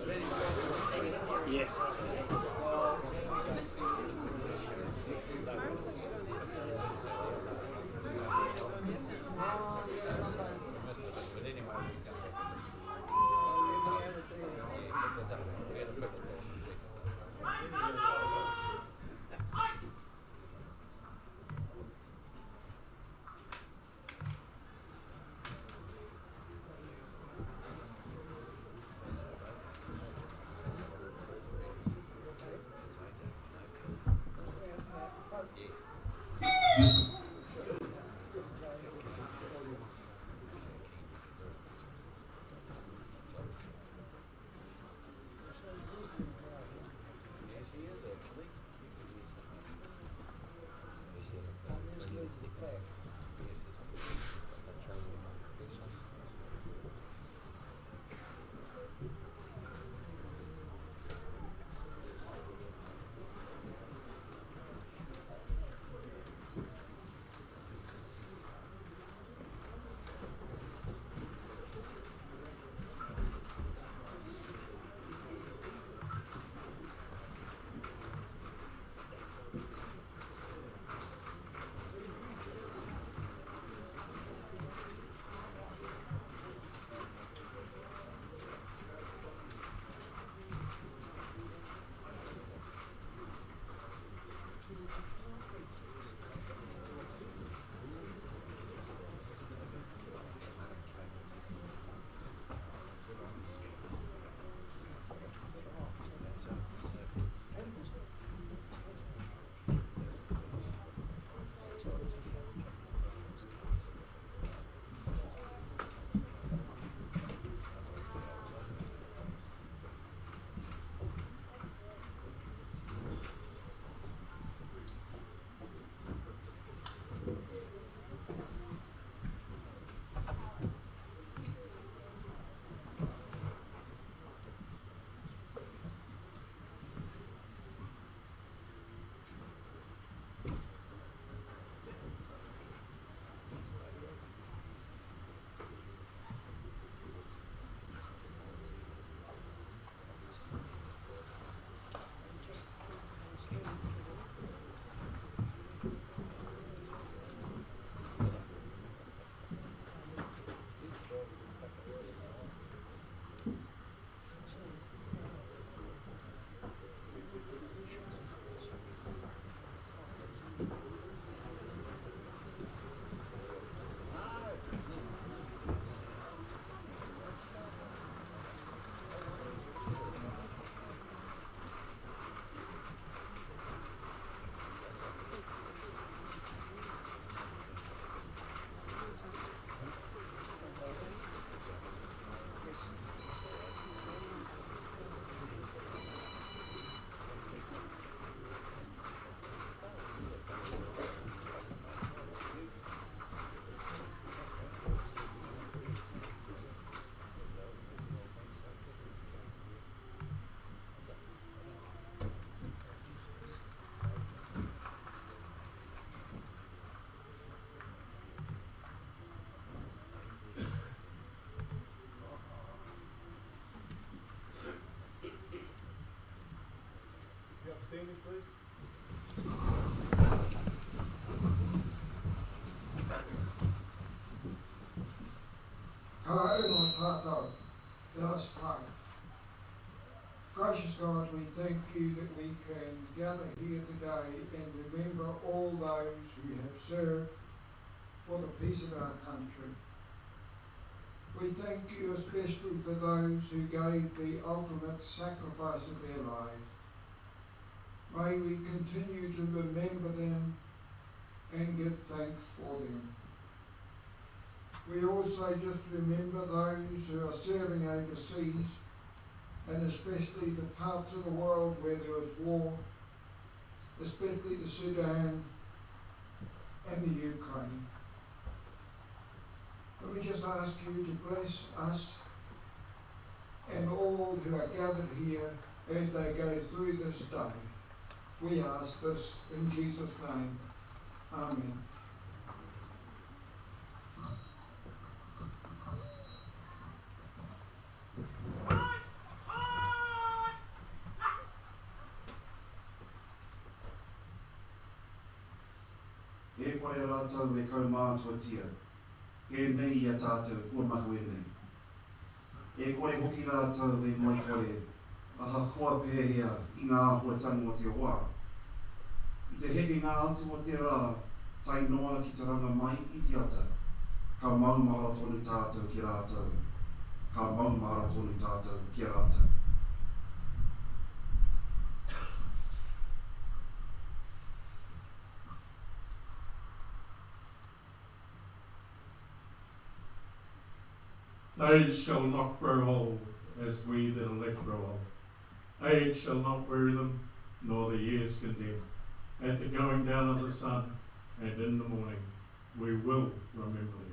Yeah. Standing, please. Let us pray. Gracious God, we thank you that we can gather here today and remember all those who have served for the peace of our country. We thank you especially for those who gave the ultimate sacrifice of their lives. May we continue to remember them and give thanks for them. We also just remember those who are serving overseas, and especially the parts of the world where there is war, especially the Sudan and the Ukraine. And we just ask you to bless us and all who are gathered here as they go through this day. We ask this in Jesus' name. Amen. kore rātau e kau mātua tia. E nei a tātou, kua mahu e nei. E kore hoki rātau e mai kore, aha koa pēhea i ngā ahua tango o te wā. I te heke ngā atu o te rā, tai noa ki te ranga mai i te ata. Ka maumahara tonu tātou ki rātau. Ka maumahara tonu tātou ki rātau. They shall not grow old as we that are left grow old. Age shall not weary them, nor the years condemn. At the going down of the sun and in the morning, we will remember them.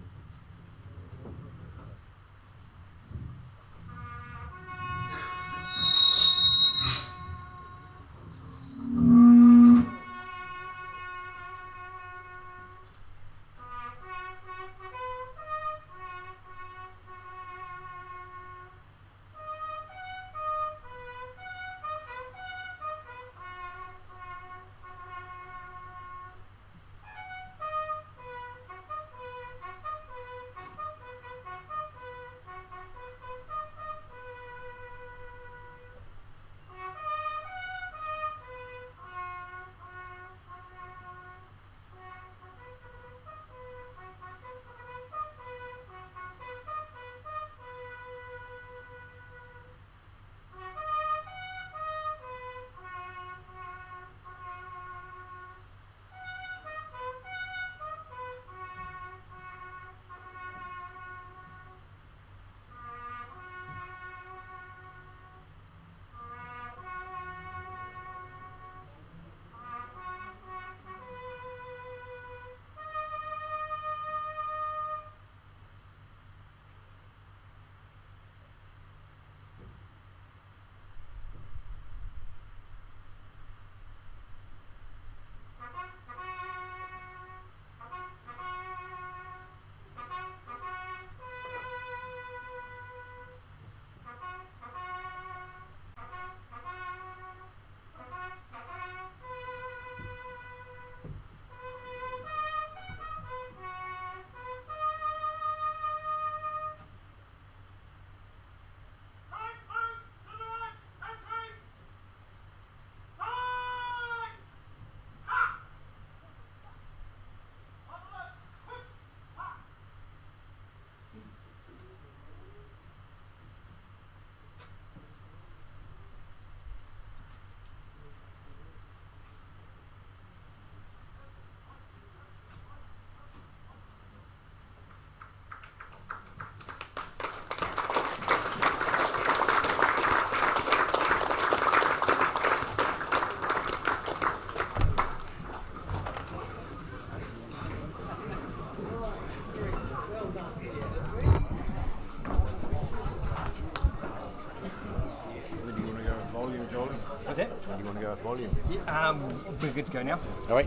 Volume. Yeah, we're good to go now. All right.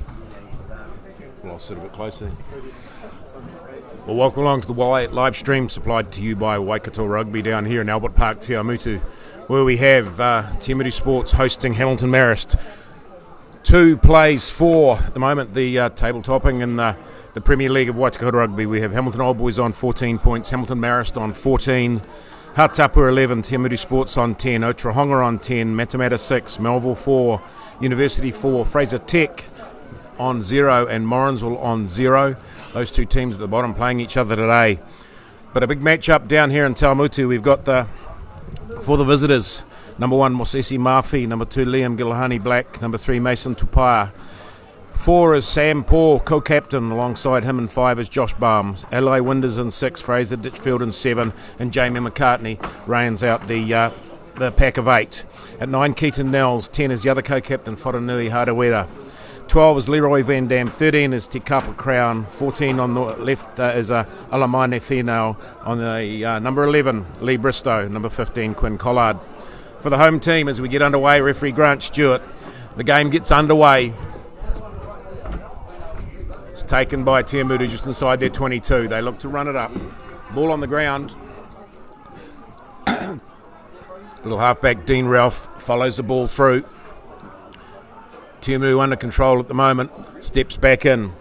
Well, I'll sit a bit closer. Well, welcome along to the live stream supplied to you by Waikato Rugby down here in Albert Park, Te Awamutu, where we have Te Awamutu Sports hosting Hamilton Marist. 2 plays for, at the moment, the table topping in the Premier League of Waikato Rugby. We have Hamilton Old Boys on 14 points, Hamilton Marist on 14, Hatapua 11, Te Awamutu Sports on 10, Otrahonga on 10, Matamata 6, Melville 4, University 4, Fraser Tech on 0 and Morrinsville on 0. Those 2 teams at the bottom playing each other today. But a big match-up down here in Te Awamutu. We've got for the visitors, number 1 Mosesi Mafi, number 2 Liam Gilahani Black, number 3 Mason Tupaia. 4 is Sam Paul, co-captain. Alongside him in 5 is Josh Barnes. Eli Winders in 6, Fraser Ditchfield in 7, and Jamie McCartney rounds out the pack of 8. At 9, Keaton Nells. 10 is the other co-captain, Wharanui Harawera. 12 is Leroy Van Dam. 13 is Te Kapa Crown. 14 on the left is Alamane Finau. On the number 11, Lee Bristow. Number 15, Quinn Collard. For the home team, as we get underway, referee Grant Stewart. The game gets underway. It's taken by Te Awamutu just inside their 22. They look to run it up. Ball on the ground. Little halfback Dean Ralph follows the ball through. Te Awamutu under control at the moment. Steps back in.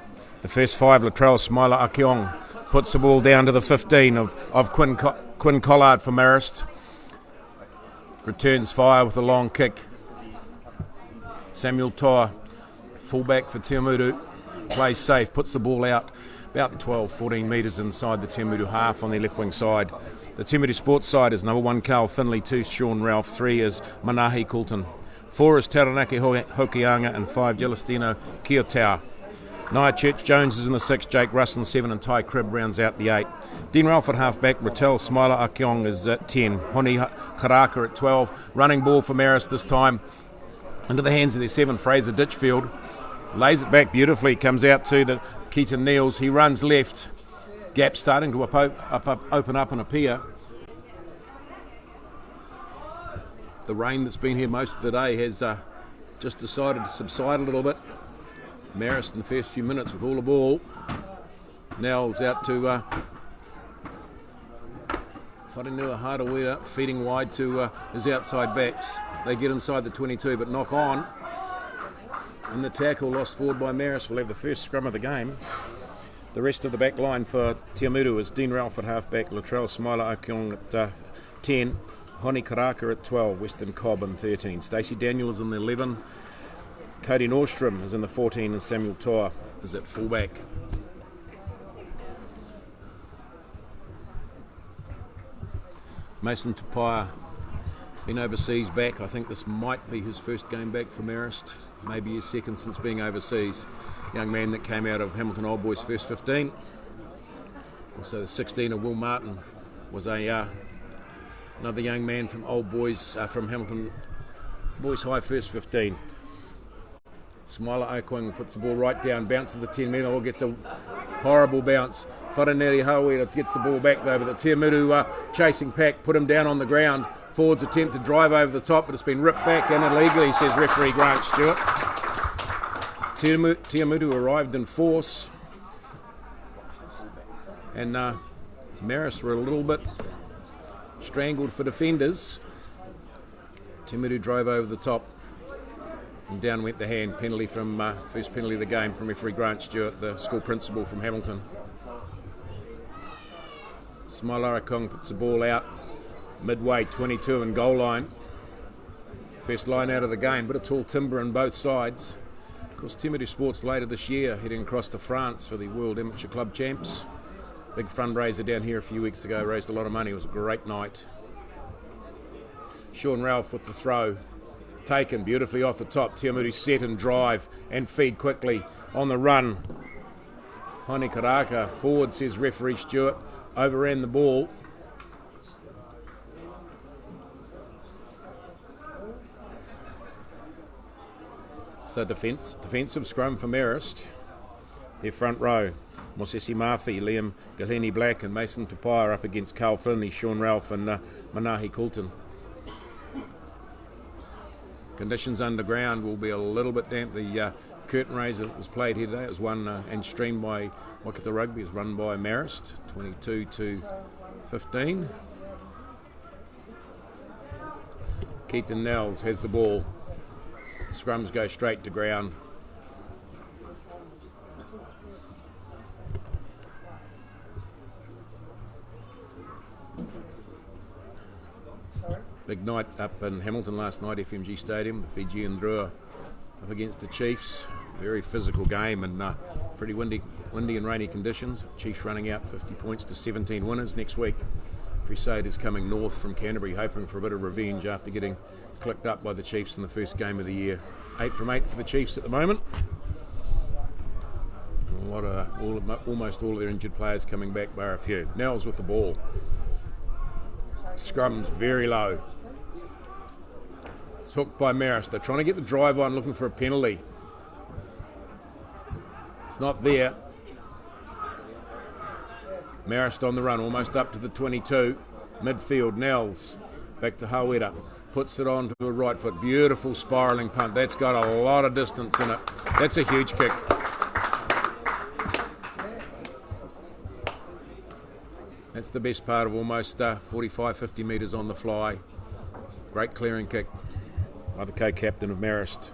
The first 5, Latrell Smiler Akiong puts the ball down to the 15 of Quinn Collard for Marist. Returns fire with a long kick. Samuel Toa, fullback for Te Awamutu, plays safe, puts the ball out about 12-14 metres inside the Te Awamutu half on their left wing side. The Te Awamutu sports side is number 1 Carl Finley, 2 Sean Ralph, 3 is Manahi Coulton, 4 is Taranaki Hokianga and 5 Gelestino Kiotau. Nia Church Jones is in the 6, Jake Russell 7 and Ty Cribb rounds out the 8. Dean Ralph at half-back, Rattel Smiler Akiong is at 10, Honi Karaka at 12. Running ball for Marist this time into the hands of their 7, Fraser Ditchfield. Lays it back beautifully, comes out to the Keaton Neals. He runs left, gap starting to open up and appear. The rain that's been here most of the day has just decided to subside a little bit. Marist in the first few minutes with all the ball. Nels out to Wharenua Hardawea, feeding wide to his outside backs. They get inside the 22 but knock on. And the tackle lost forward by Marist will have the first scrum of the game. The rest of the back line for Te Awamutu is Dean Ralph at half-back, Latrell Smiler Akiong at 10, Honi Karaka at 12, Weston Cobb in 13. Stacey Daniel is in the 11. Cody Nordstrom is in the 14 and Samuel Toa is at fullback. Mason Tupaia, been overseas back. I think this might be his first game back for Marist, maybe his second since being overseas. Young man that came out of Hamilton Old Boys first 15. Also the 16 of Will Martin was another young man from Old Boys, from Hamilton Boys High first 15. Smiler Okwing puts the ball right down, bounces the 10 metre, or gets a horrible bounce. Whareneri Hauera gets the ball back though, but the Te Awamutu chasing pack put him down on the ground. Forwards attempt to drive over the top, but it's been ripped back and illegally, says referee Grant Stewart. Te Awamutu arrived in force, and Marist were a little bit strangled for defenders. Te Awamutu drove over the top. And down went the hand. Penalty from first penalty of the game from referee Grant Stewart, the school principal from Hamilton. Smilara Kong puts the ball out midway, 22 and goal line. First line out of the game, bit of tall timber on both sides. Of course, Te Awamutu Sports later this year heading across to France for the World Amateur Club Champs. Big fundraiser down here a few weeks ago, raised a lot of money. It was a great night. Sean Ralph with the throw. Taken beautifully off the top. Te Awamutu set and drive and feed quickly on the run. Honi Karaka forward, says referee Stewart, overran the ball. So defensive scrum for Marist. Their front row, Mosesi Murphy, Liam Galeni Black and Mason Tupaia up against Carl Finley, Sean Ralph and Manahi Coulton. Conditions underground will be a little bit damp. The curtain raiser that was played here today, it was won and streamed by Waikato Rugby, is run by Marist, 22-15. Keaton Nels has the ball. Scrums go straight to ground. Big night up in Hamilton last night, FMG Stadium, the Fijian Drua up against the Chiefs. Very physical game and pretty windy and rainy conditions. Chiefs running out 50 points to 17 winners. Next week, Crusaders coming north from Canterbury, hoping for a bit of revenge after getting clicked up by the Chiefs in the first game of the year. 8 from 8 for the Chiefs at the moment. Almost all of their injured players coming back, bar a few. Nels with the ball. Scrums very low. It's hooked by Marist. They're trying to get the drive on, looking for a penalty. It's not there. Marist on the run, almost up to the 22. Midfield, Nels. Back to Hauera. Puts it on to a right foot. Beautiful spiralling punt. That's got a lot of distance in it. That's a huge kick. That's the best part of almost 45-50 metres on the fly. Great clearing kick by the co-captain of Marist,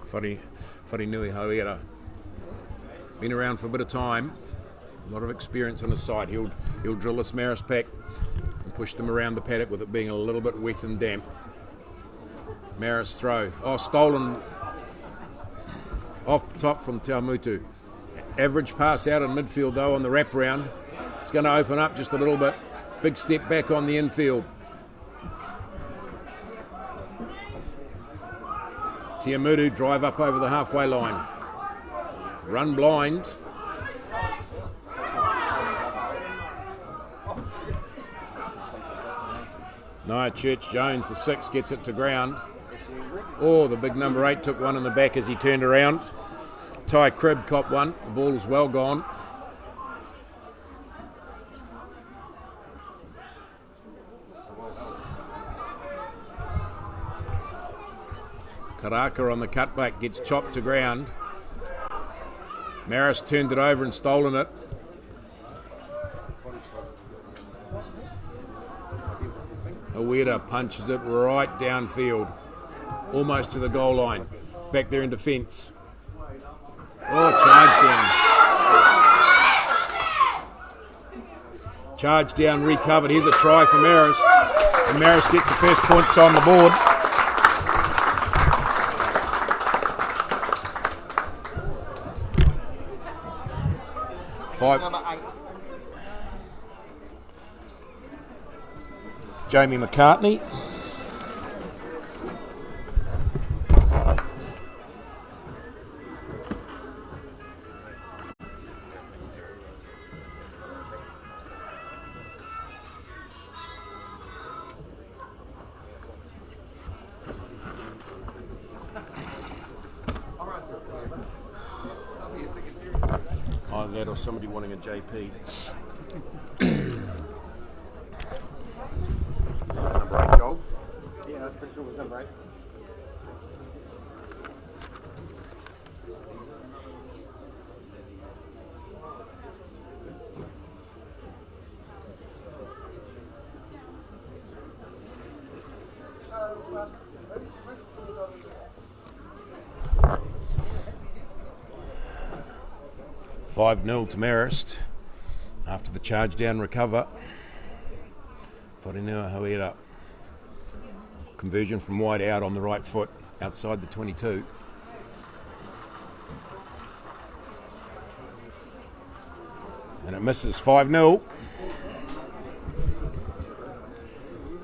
Wharenui Hauera. been around for a bit of time, a lot of experience on his side. He'll drill this Marist pack and push them around the paddock with it being a little bit wet and damp. Marist throw. Oh, stolen off the top from Awamutu. Average pass out in midfield though on the wraparound. It's going to open up just a little bit. Big step back on the infield. Awamutu drive up over the halfway line. Run blind. No, Church Jones, the 6, gets it to ground. Oh, the big number 8 took one in the back as he turned around. Ty Cribb copped one. The ball is well gone. Karaka on the cutback gets chopped to ground. Marist turned it over and stolen it. Aweda punches it right downfield, almost to the goal line. Back there in defence. Oh, charge down. Charge down, recovered. Here's a try for Marist. And Marist gets the first points on the board. Number 8. Jamie McCartney. Either that or somebody wanting a JP. Number 8, Joel. Yeah, I'm pretty sure it was number 8. Five 0 to Marist after the charge down recover. Wharenua Hauera. Conversion from wide out on the right foot outside the 22. And it misses 5 0.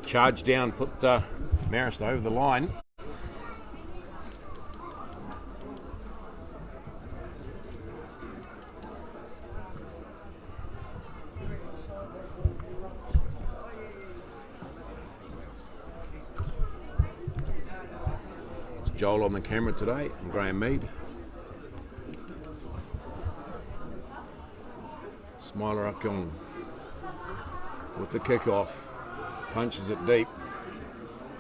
Charge down put Marist over the line. Joel on the camera today, and Graham Mead. Smiler Akong with the kick-off. Punches it deep.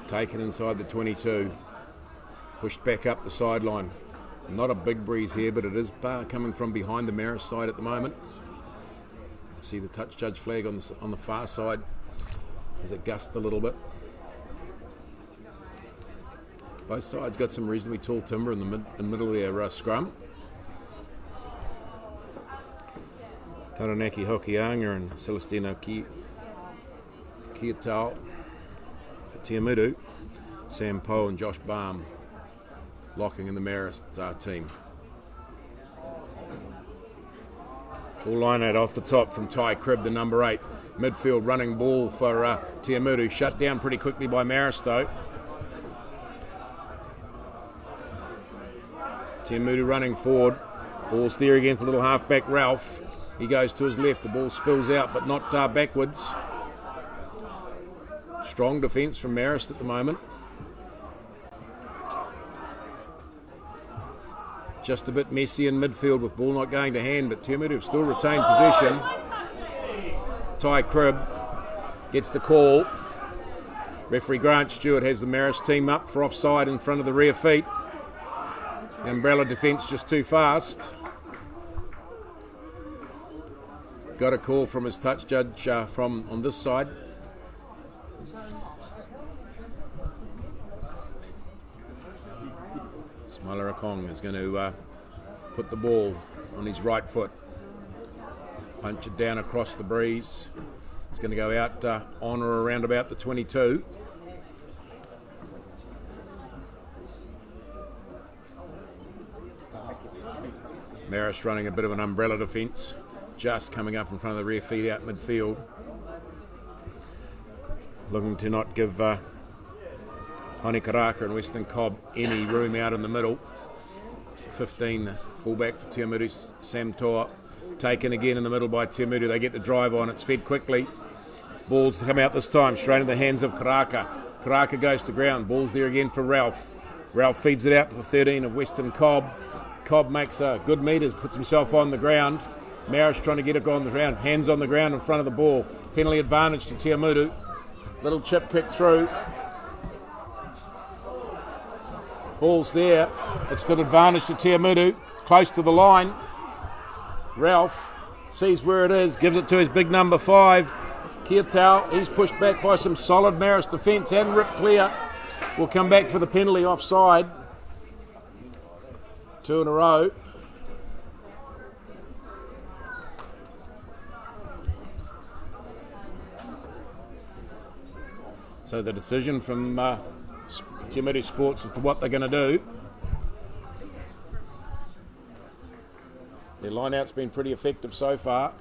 Taken inside the 22. Pushed back up the sideline. Not a big breeze here, but it is coming from behind the Marist side at the moment. See the touch judge flag on the far side as it gusts a little bit. Both sides got some reasonably tall timber in the middle of their scrum. Taranaki Hokianga and Celestino Kiatao for Awamutu. Sam Poe and Josh Baum locking in the Marist team. Full line out off the top from Ty Cribb, the number 8. Midfield running ball for Awamutu. Shut down pretty quickly by Marist though. Awamutu running forward. Ball's there again for little halfback Ralph. He goes to his left. The ball spills out, but not backwards. Strong defence from Marist at the moment. Just a bit messy in midfield with ball not going to hand, but Awamutu have still retained possession. Ty Cribb gets the call. Referee Grant Stewart has the Marist team up for offside in front of the rear feet. Umbrella defence just too fast. Got a call from his touch judge from on this side. Smiler Akong is going to put the ball on his right foot, punch it down across the breeze. It's going to go out on or around about the 22. Marist running a bit of an umbrella defence, just coming up in front of the rear feet out midfield. Looking to not give Hone Karaka and Western Cobb any room out in the middle. 15, the fullback for Te Awamutu, Sam Toa, taken again in the middle by Te Awamutu. They get the drive on, it's fed quickly. Balls to come out this time, straight in the hands of Karaka. Karaka goes to ground, ball's there again for Ralph. Ralph feeds it out to the 13 of Western Cobb. Cobb makes good meters, puts himself on the ground. Marist trying to get it on the ground, hands on the ground in front of the ball. Penalty advantage to Te Awamutu. Little chip kick through. Ball's there. It's still advantage to Te Awamutu. Close to the line. Ralph sees where it is, gives it to his big number 5. Kiatau, he's pushed back by some solid Marist defence and ripped clear. Will come back for the penalty offside. 2 in a row. So the decision from Te Awamutu Sports as to what they're going to do. Their line-out's been pretty effective so far.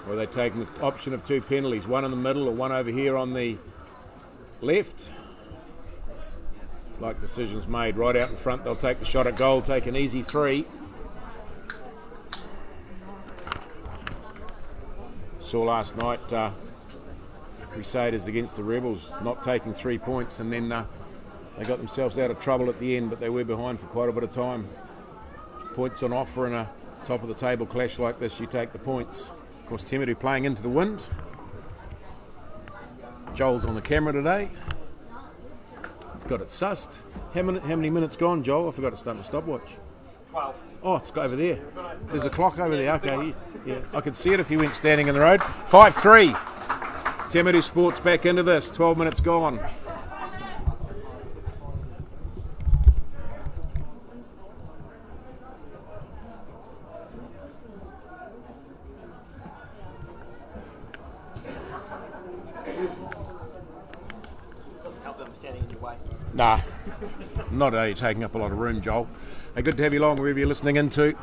Or they're taking the option of 2 penalties, one in the middle or one over here on the left. It's like decisions made right out in front. They'll take the shot at goal, take an easy 3. Saw last night Crusaders against the Rebels not taking 3 points, and then they got themselves out of trouble at the end, but they were behind for quite a bit of time. Points on offer in a top of the table clash like this, you take the points. Of course, Te Awamutu playing into the wind. Joel's on the camera today. He's got it sussed. How many minutes gone, Joel? I forgot to start my stopwatch. 12. Oh, it's over there. There's a clock over there. Okay, yeah, I could see it if you went standing in the road. 5-3. Te Awamutu Sports back into this. 12 minutes gone. Help them standing in your way. Nah, not taking up a lot of room, Joel. Hey, good to have you along wherever you're listening into.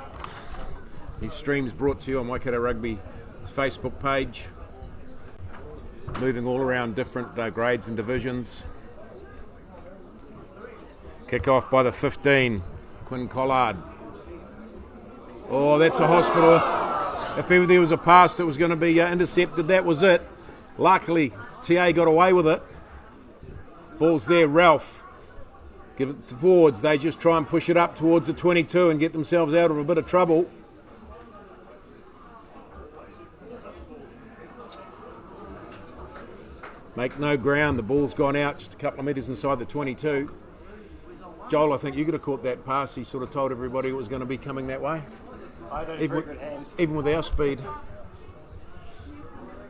These streams brought to you on Waikato Rugby Facebook page. Moving all around different grades and divisions. Kick off by the 15, Quinn Collard. Oh, that's a hospital. If ever there was a pass that was going to be intercepted, that was it. Luckily, TA got away with it. Ball's there, Ralph. Give it to forwards. They just try and push it up towards the 22 and get themselves out of a bit of trouble. Make no ground. The ball's gone out just a couple of metres inside the 22. Joel, I think you could have caught that pass. He sort of told everybody it was going to be coming that way. I don't have very good hands. Even with our speed.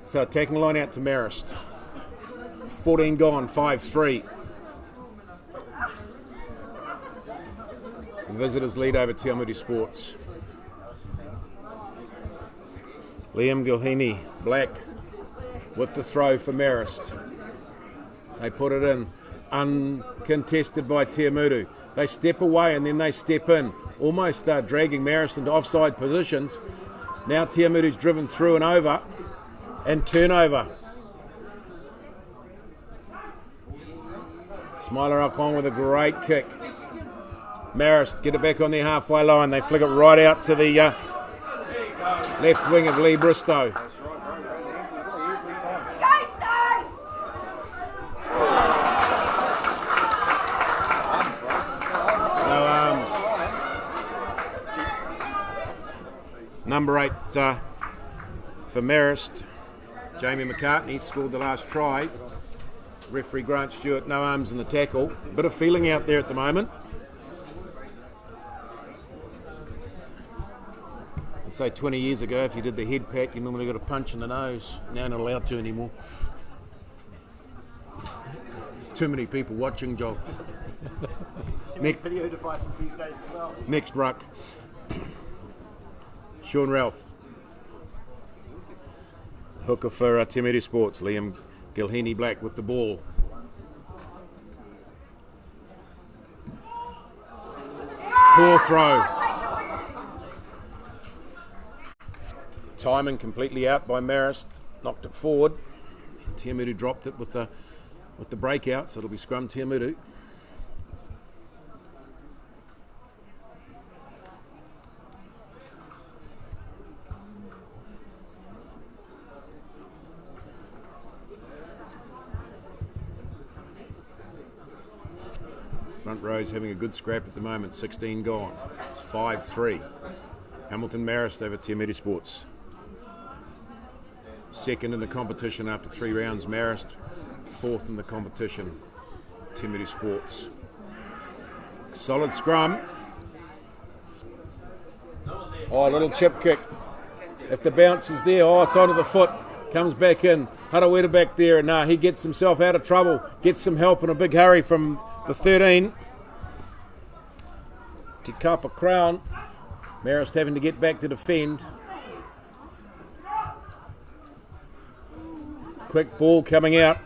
So taking the line out to Marist. 14 gone, 5-3. The visitors lead over Te Awamutu Sports. Liam Gilhini, black, with the throw for Marist. They put it in, uncontested by Te Awamutu. They step away and then they step in, almost dragging Marist into offside positions. Now Te Awamutu's driven through and over, and turnover. Smiler Alcon with a great kick. Marist get it back on their halfway line. They flick it right out to the left wing of Lee Bristow. No arms. Number 8 for Marist. Jamie McCartney scored the last try. Referee Grant Stewart, no arms in the tackle. Bit of feeling out there at the moment. I'd say 20 years ago, if you did the head pat, you normally got a punch in the nose. Now not allowed to anymore. Too many people watching, Joel. Too many Nick. video devices these days as well. Next ruck. Sean Ralph. Hooker for Te Mere Sports. Liam Gilheeney Black with the ball. Poor throw. Timing completely out by Marist. Knocked it forward. Te Mere dropped it with the breakout, so it'll be scrum Te Mere. Front row's having a good scrap at the moment, 16 gone. It's 5-3. Hamilton Marist over Te Mere Sports. Second in the competition after 3 rounds, Marist. Fourth in the competition, Te Mere Sports. Solid scrum. Oh, a little chip kick. If the bounce is there, oh, it's onto the foot. Comes back in. Harawira back there. Nah, he gets himself out of trouble. Gets some help in a big hurry from the 13. Te Kapa Crown. Marist having to get back to defend. Quick ball coming out.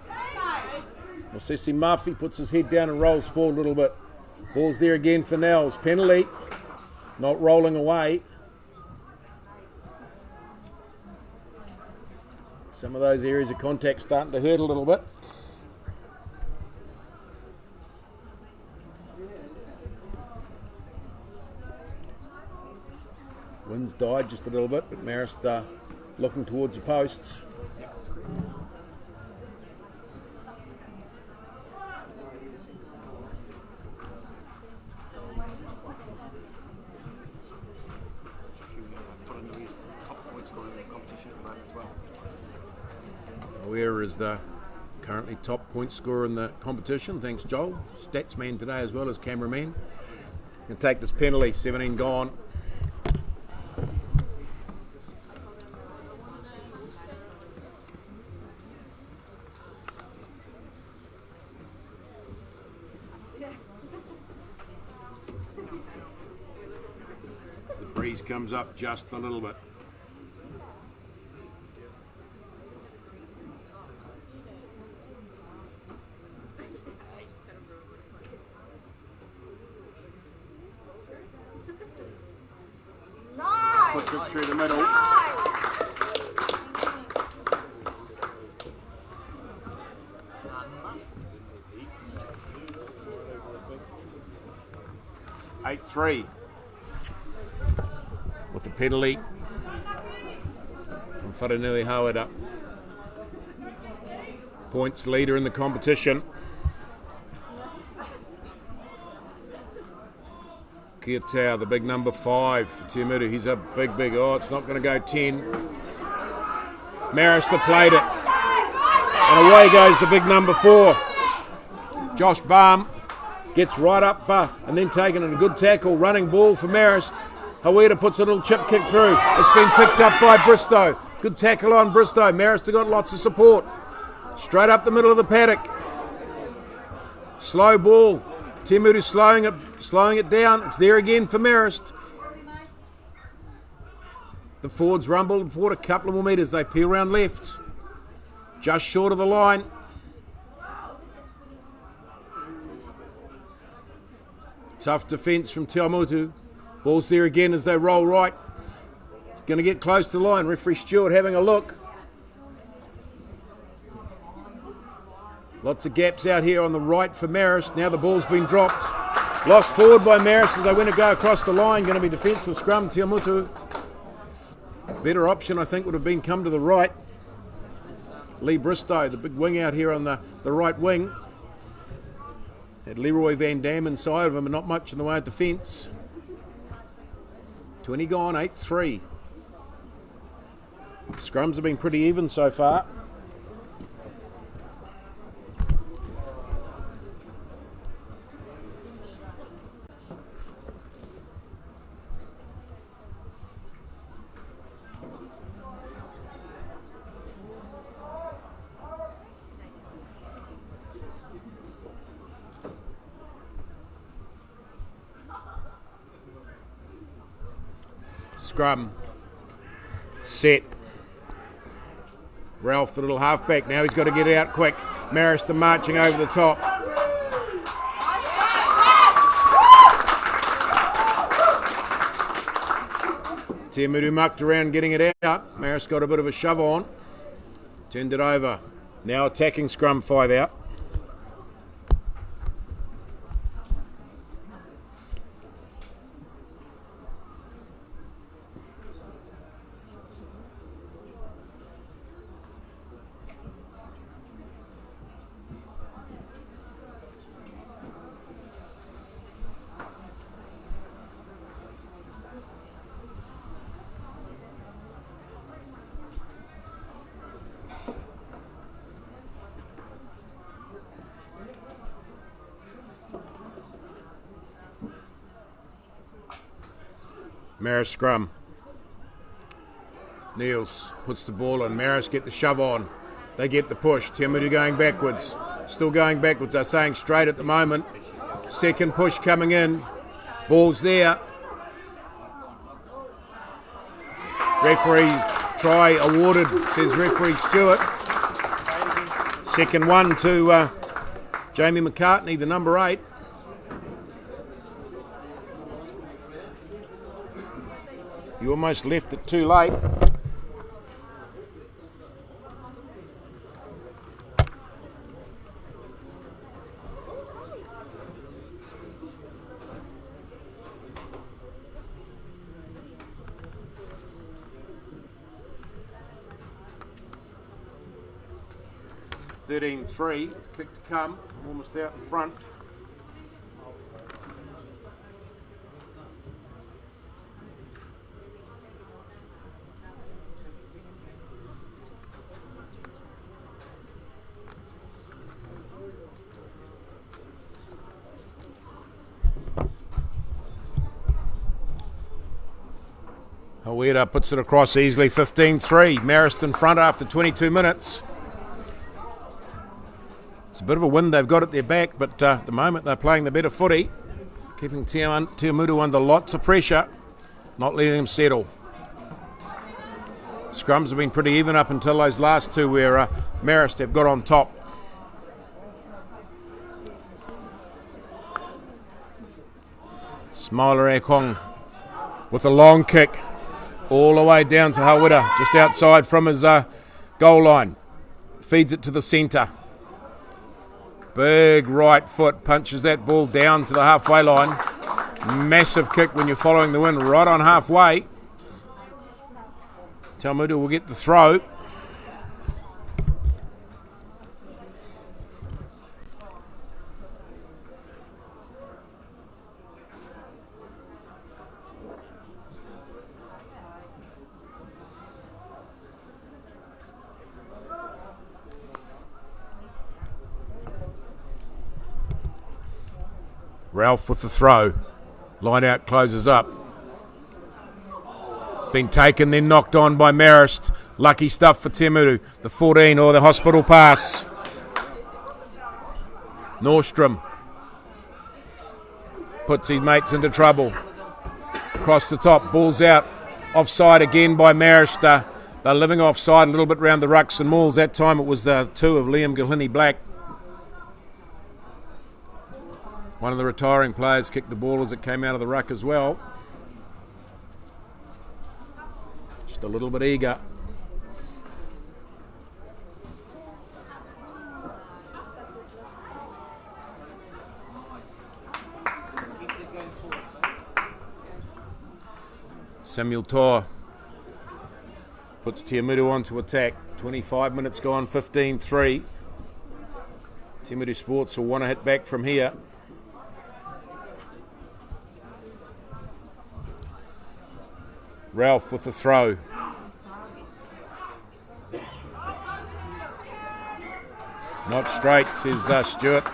Mosesi Murphy puts his head down and rolls forward a little bit. Ball's there again for Nels. Penalty. Not rolling away. Some of those areas of contact starting to hurt a little bit. Wind's died just a little bit, but Marist looking towards the posts. Where is the currently top point scorer in the competition? Thanks, Joel. Statsman today as well as cameraman. Can take this penalty. 17 gone. As the breeze comes up just a little bit. Puts it through the middle. Eight 3 with the penalty from Wharenui Howard. Points leader in the competition. Kia Tau, the big number 5 for Te Mere. He's a big, oh, it's not going to go 10. Marist played it. And away goes the big number 4. Josh Baum gets right up and then taken in a good tackle. Running ball for Marist. Hawera puts a little chip kick through. It's been picked up by Bristow. Good tackle on Bristow. Marist got lots of support. Straight up the middle of the paddock. Slow ball. Te Mere slowing it down. It's there again for Marist. The forwards rumble forward a couple of more metres. They peel round left. Just short of the line. Tough defence from Awamutu. Ball's there again as they roll right. It's going to get close to the line. Referee Stewart having a look. Lots of gaps out here on the right for Marist. Now the ball's been dropped. Lost forward by Marist as they went to go across the line. Going to be defensive scrum, Awamutu. Better option, I think, would have been come to the right. Lee Bristow, the big wing out here on the right wing. Had Leroy Van Dam inside of him, and not much in the way of defence. 20 gone, 8-3. Scrums have been pretty even so far. Scrum. Set. Ralph, the little halfback. Now he's got to get it out quick. Marist marching over the top. Tiamutu mucked around getting it out. Marist got a bit of a shove on. Turned it over. Now attacking scrum 5 out. Marist scrum. Niels puts the ball on. Marist get the shove on. They get the push. Tiamutu going backwards. Still going backwards. They're saying straight at the moment. Second push coming in. Ball's there. Referee try awarded, says referee Stewart. Second one to Jamie McCartney, the number 8. You almost left it too late. (13-3), kick to come, almost out in front. Hawera puts it across easily, 15-3. Marist in front after 22 minutes. It's a bit of a wind they've got at their back, but at the moment they're playing the better footy, keeping Tiamutu under lots of pressure, not letting them settle. Scrums have been pretty even up until those last two where Marist have got on top. Smiler Ekong with a long kick all the way down to Hawera, just outside from his goal line. Feeds it to the centre. Big right foot punches that ball down to the halfway line. Massive kick when you're following the wind right on halfway. Tiamutu will get the throw. Ralph with the throw. Line out closes up. Been taken, then knocked on by Marist. Lucky stuff for Tiamutu. The 14 or the hospital pass. Nordstrom puts his mates into trouble. Across the top, ball's out. Offside again by Marist. They're living offside a little bit round the rucks and mauls. That time it was the 2 of Liam Gilhini-Black. One of the retiring players kicked the ball as it came out of the ruck as well. Just a little bit eager. Samuel Tor puts Tiamutu on to attack. 25 minutes gone, 15-3. Tiamutu Sports will want to hit back from here. Ralph with the throw. Not straight, says Stewart.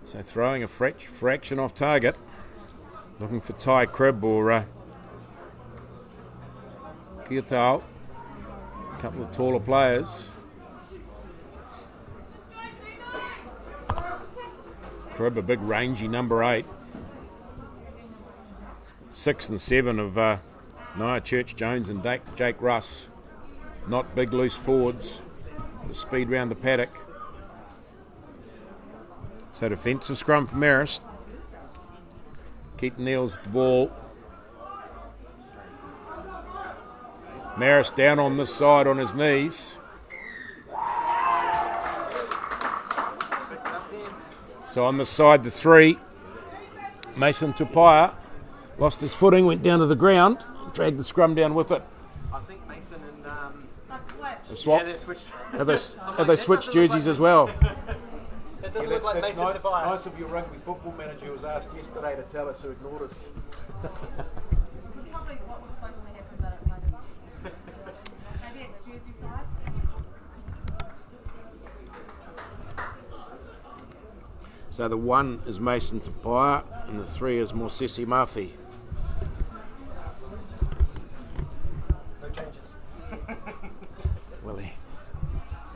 So throwing a fraction off target. Looking for Ty Cribb or Kiatao. A couple of taller players. Crib, a big rangy number 8. 6 and 7 of Nia Church-Jones and Jake Russ. Not big loose forwards. The speed round the paddock. So defensive scrum for Marist. Keaton Neal's at the ball. Marist down on this side on his knees. So on the side, the 3. Mason Tupaia lost his footing, went down to the ground, dragged the scrum down with it. I think Mason and They've swapped. Yeah, they switched. Have they switched jerseys as well? It doesn't look like Mason to buy. Nice of your rugby football manager was asked yesterday to tell us who ignored us. Probably what was supposed to happen, but it wasn't. Maybe it's jersey size. So the 1 is Mason Tupaia and the 3 is Mosesi Mafi. No changes. Well,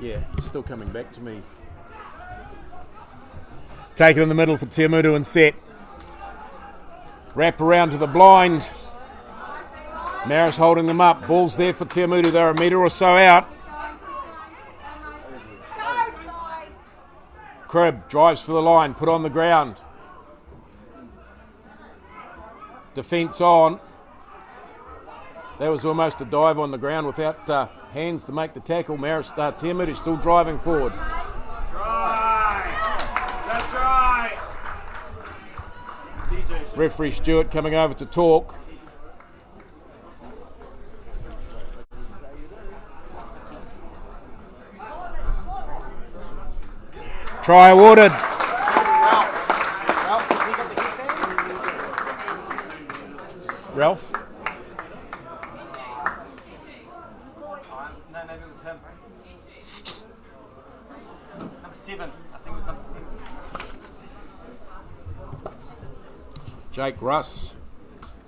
yeah, he's still coming back to me. Take it in the middle for Te Awamutu and set. Wrap around to the blind. Marist holding them up. Ball's there for Te Awamutu. They're a metre or so out. Crib drives for the line. Put on the ground. Defence on. That was almost a dive on the ground without hands to make the tackle. Marist, Te Awamutu still driving forward. Referee Stewart coming over to talk. Try awarded. Ralph? No, maybe it was him. Number 7. I think it was number 7. Jake Russ,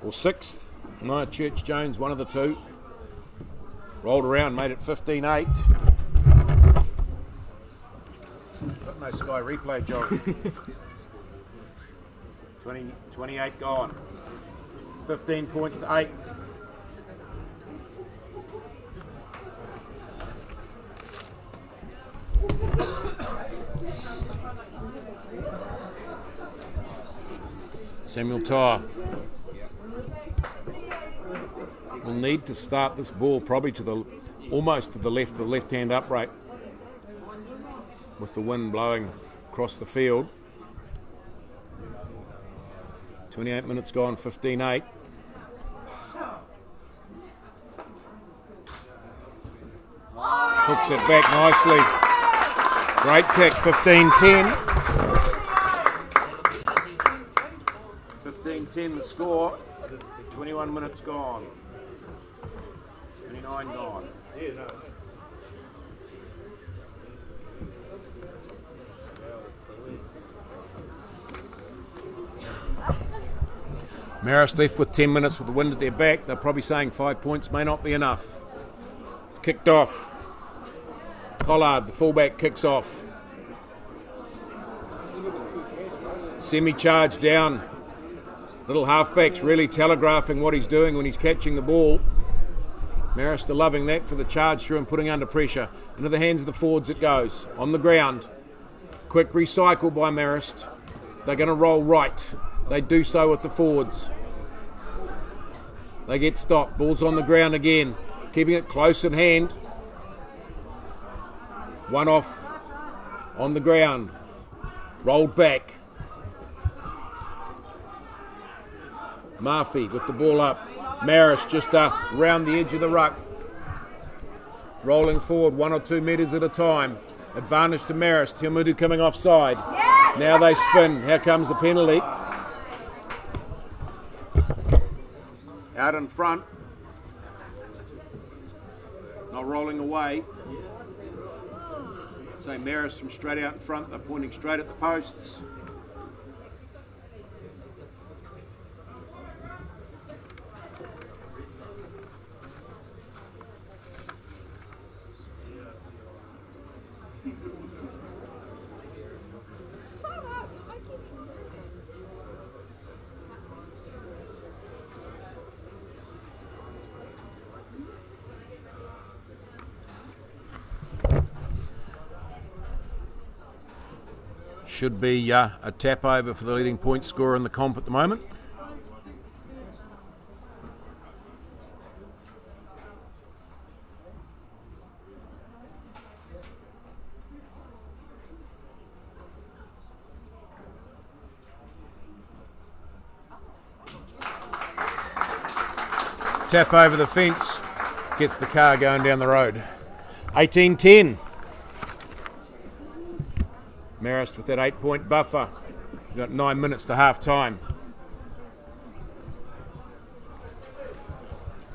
or 6th. Nia Church-Jones, one of the 2. Rolled around, made it 15-8. Got no Sky replay, John. 28 gone. 15 points to 8. Samuel Tyre will need to start this ball probably to the almost to the left-hand upright, with the wind blowing across the field. 28 minutes gone, 15-8. Hooks it back nicely. Great kick, 15-10. 15-10 the score. 21 minutes gone. 29 gone. Marist left with 10 minutes with the wind at their back. They're probably saying 5 points may not be enough. It's kicked off. Collard, the fullback, kicks off. Semi-charge down. Little halfback's really telegraphing what he's doing when he's catching the ball. Marist are loving that for the charge through and putting under pressure. Into the hands of the forwards it goes. On the ground. Quick recycle by Marist. They're going to roll right. They do so with the forwards. They get stopped. Ball's on the ground again. Keeping it close in hand. One off on the ground. Rolled back. Murphy with the ball up. Marist just round the edge of the ruck. Rolling forward 1 or 2 metres at a time. Advantage to Marist. Te Awamutu coming offside. Yes! Now they spin. Here comes the penalty. Out in front. Not rolling away. So Marist from straight out in front. They're pointing straight at the posts. Should be a tap over for the leading point scorer in the comp at the moment. Tap over the fence, gets the car going down the road. 18-10. Marist with that 8-point buffer. We've got 9 minutes to half time.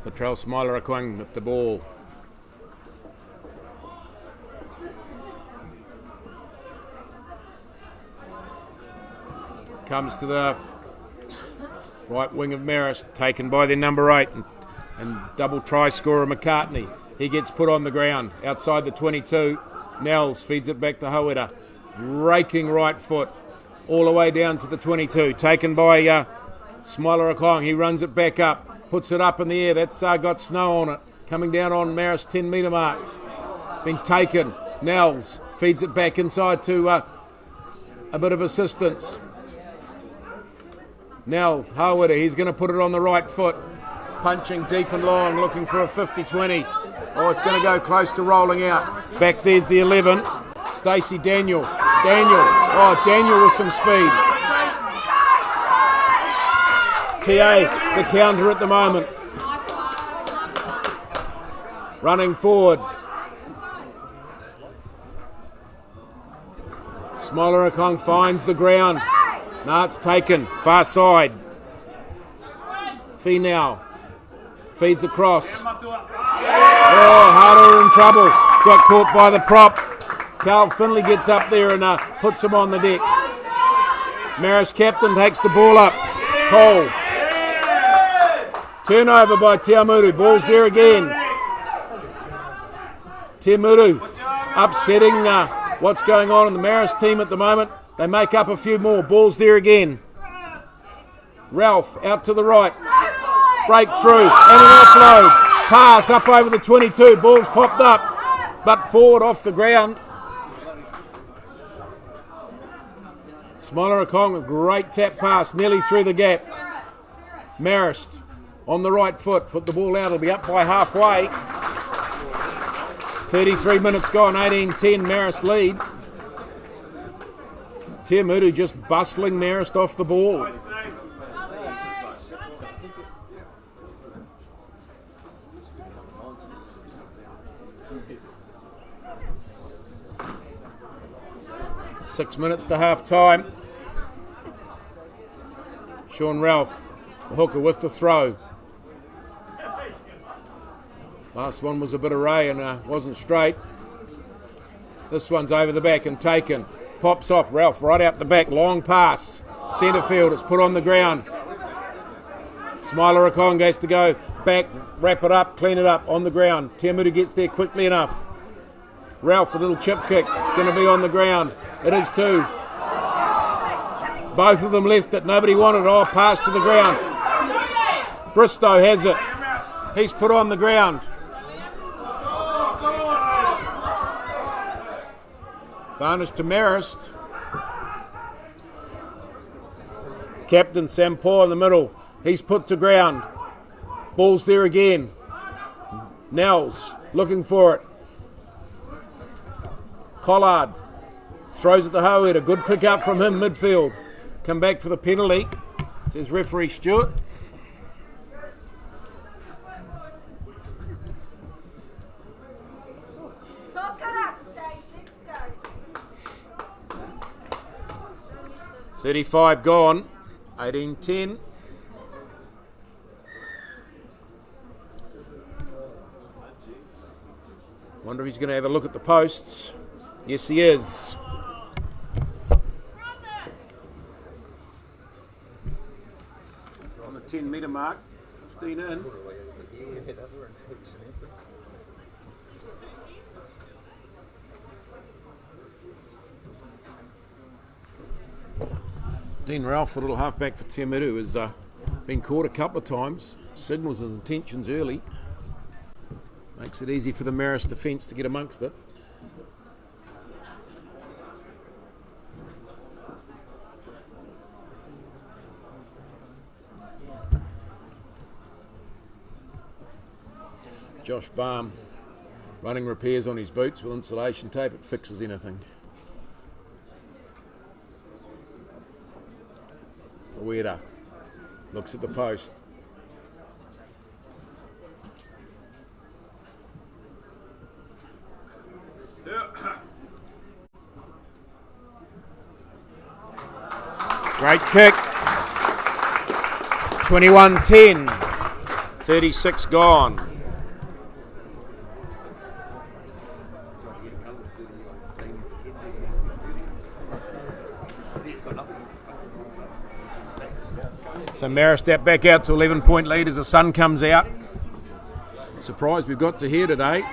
Latrell Smiler-Akwang with the ball. Comes to the right wing of Marist, taken by their number 8 and double try scorer McCartney. He gets put on the ground outside the 22. Nels feeds it back to Hawera. Raking right foot all the way down to the 22. Taken by Smiler-Akwang. He runs it back up, puts it up in the air. That's got snow on it. Coming down on Marist 10 metre mark. Being taken. Nels feeds it back inside to a bit of assistance. Nels, Hawera, he's going to put it on the right foot. Punching deep and long, looking for a 50-20. Oh, it's going to go close to rolling out. Back there's the 11. Stacey Daniel. Daniel with some speed. TA, the counter at the moment. Running forward. Smiler-Akwang finds the ground. Now it's taken. Far side. Fee now. Feeds across. Oh, Harder in trouble. Got caught by the prop. Carl Finley gets up there and puts him on the deck. Marist captain takes the ball up. Cole. Turnover by Awamutu. Ball's there again. Awamutu upsetting what's going on in the Marist team at the moment. They make up a few more. Ball's there again. Ralph out to the right. Breakthrough and an offload. Pass up over the 22. Ball's popped up, but forward off the ground. Smiler-Akwang, a great tap pass, nearly through the gap. Marist on the right foot, put the ball out, it'll be up by halfway. 33 minutes gone, 18-10, Marist lead. Awamutu just bustling Marist off the ball. Six minutes to half time. Sean Ralph, the hooker with the throw. Last one was a bit of ray and wasn't straight. This one's over the back and taken. Pops off, Ralph right out the back, long pass. Centre field, it's put on the ground. Smiler-Akwang has to go back, wrap it up, clean it up on the ground. Awamutu gets there quickly enough. Ralph, a little chip kick, going to be on the ground. It is too. Both of them left it, nobody wanted. Oh, pass to the ground. Bristow has it. He's put on the ground. Advantage to Marist. Captain Sampour in the middle. He's put to ground. Ball's there again. Nels looking for it. Collard throws it to Howard. A good pick up from him midfield. Come back for the penalty, says referee Stewart. Top cut up, Stacey. Let's go. 35 gone. 18-10. Wonder if he's going to have a look at the posts. Yes, he is. On the 10 metre mark, 15 in. Dean Ralph, a little halfback for Awamutu, has been caught a couple of times. Signals his intentions early. Makes it easy for the Marist defence to get amongst it. Josh Baum running repairs on his boots with insulation tape. It fixes anything. Ueda looks at the post. Great kick. 21-10. 36 gone. So Marist step back out to 11-point lead as the sun comes out. Surprised we've got to here today.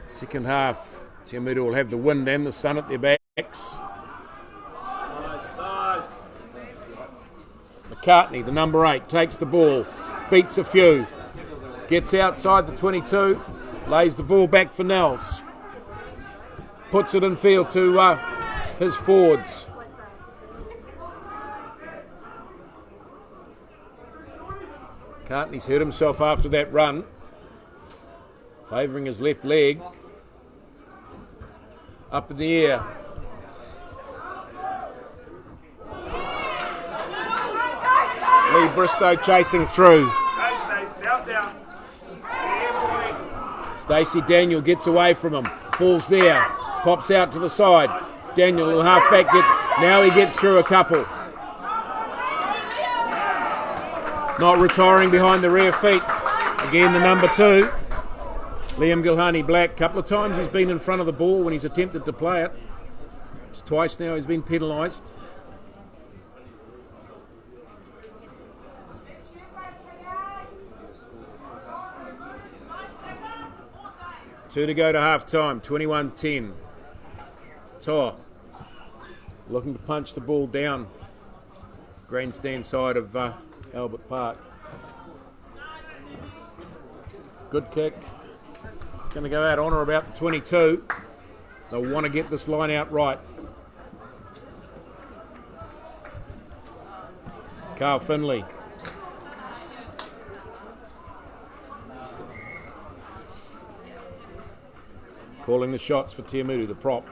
Second half, Te Awamutu will have the wind and the sun at their backs. McCartney, the number 8, takes the ball, beats a few, gets outside the 22, lays the ball back for Nels. Puts it in field to his forwards. McCartney's hurt himself after that run, favouring his left leg. Up in the air. Lee Bristow chasing through. Stacey Daniel gets away from him. Ball's there. Pops out to the side. Daniel, little halfback, now he gets through a couple. Not retiring behind the rear feet. Again, the number 2. Liam Gilhani Black, couple of times he's been in front of the ball when he's attempted to play it. It's twice now he's been penalised. Two to go to half time, 21-10. Toa looking to punch the ball down. Grandstand side of Albert Park. Good kick. It's going to go out on or about the 22. They'll want to get this line out right. Carl Finley. Calling the shots for Te Awamutu, the prop.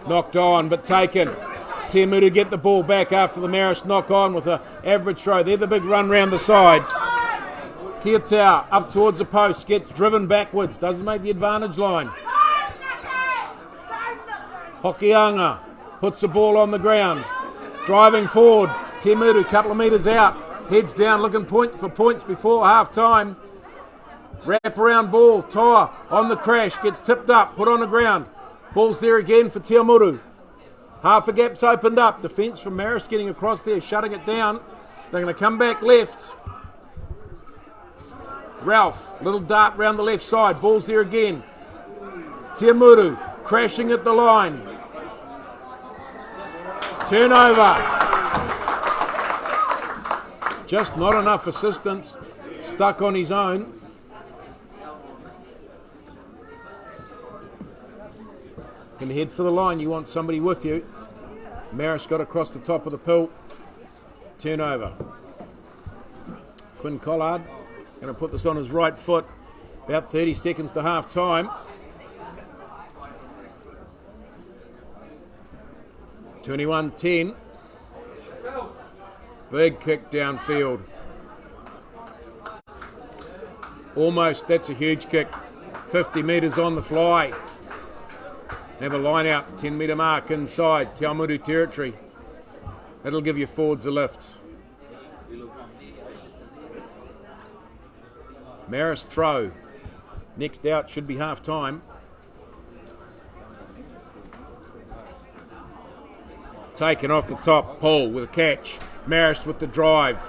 Knocked on, but taken. Te Awamutu get the ball back after the Marist knock on with an average throw. They're the big run round the side. Kiatau up towards the post, gets driven backwards, doesn't make the advantage line. Hokianga puts the ball on the ground, driving forward. Te Awamutu, couple of metres out, heads down, looking for points before half time. Wrap around ball, Toa on the crash, gets tipped up, put on the ground. Ball's there again for Te Awamutu. Half a gap's opened up. Defence from Marist getting across there, shutting it down. They're going to come back left. Ralph, little dart round the left side. Ball's there again. Te Awamutu crashing at the line. Turnover. Just not enough assistance. Stuck on his own. Going to head for the line. You want somebody with you. Marist got across the top of the pill. Turnover. Quinn Collard going to put this on his right foot. About 30 seconds to half time. 21-10. Big kick downfield. Almost, that's a huge kick. 50 metres on the fly. Have a line out, 10 metre mark inside, Te Awamutu territory. That'll give your forwards a lift. Marist throw. Next out should be half time. Taken off the top, Paul with a catch. Marist with the drive.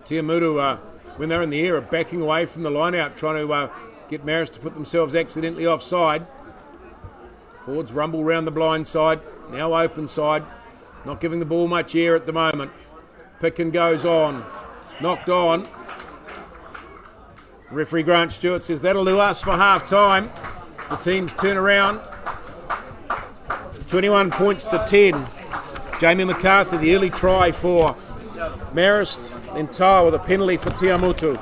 Te Awamutu, when they're in the air, are backing away from the line out, trying to get Marist to put themselves accidentally offside. Forwards rumble round the blind side, now open side. Not giving the ball much air at the moment. Pick and goes on. Knocked on. Referee Grant Stewart says that'll do us for half time. The teams turn around. 21 points to 10. Jamie McCarthy, the early try for Marist, then Tawa with a penalty for Awamutu.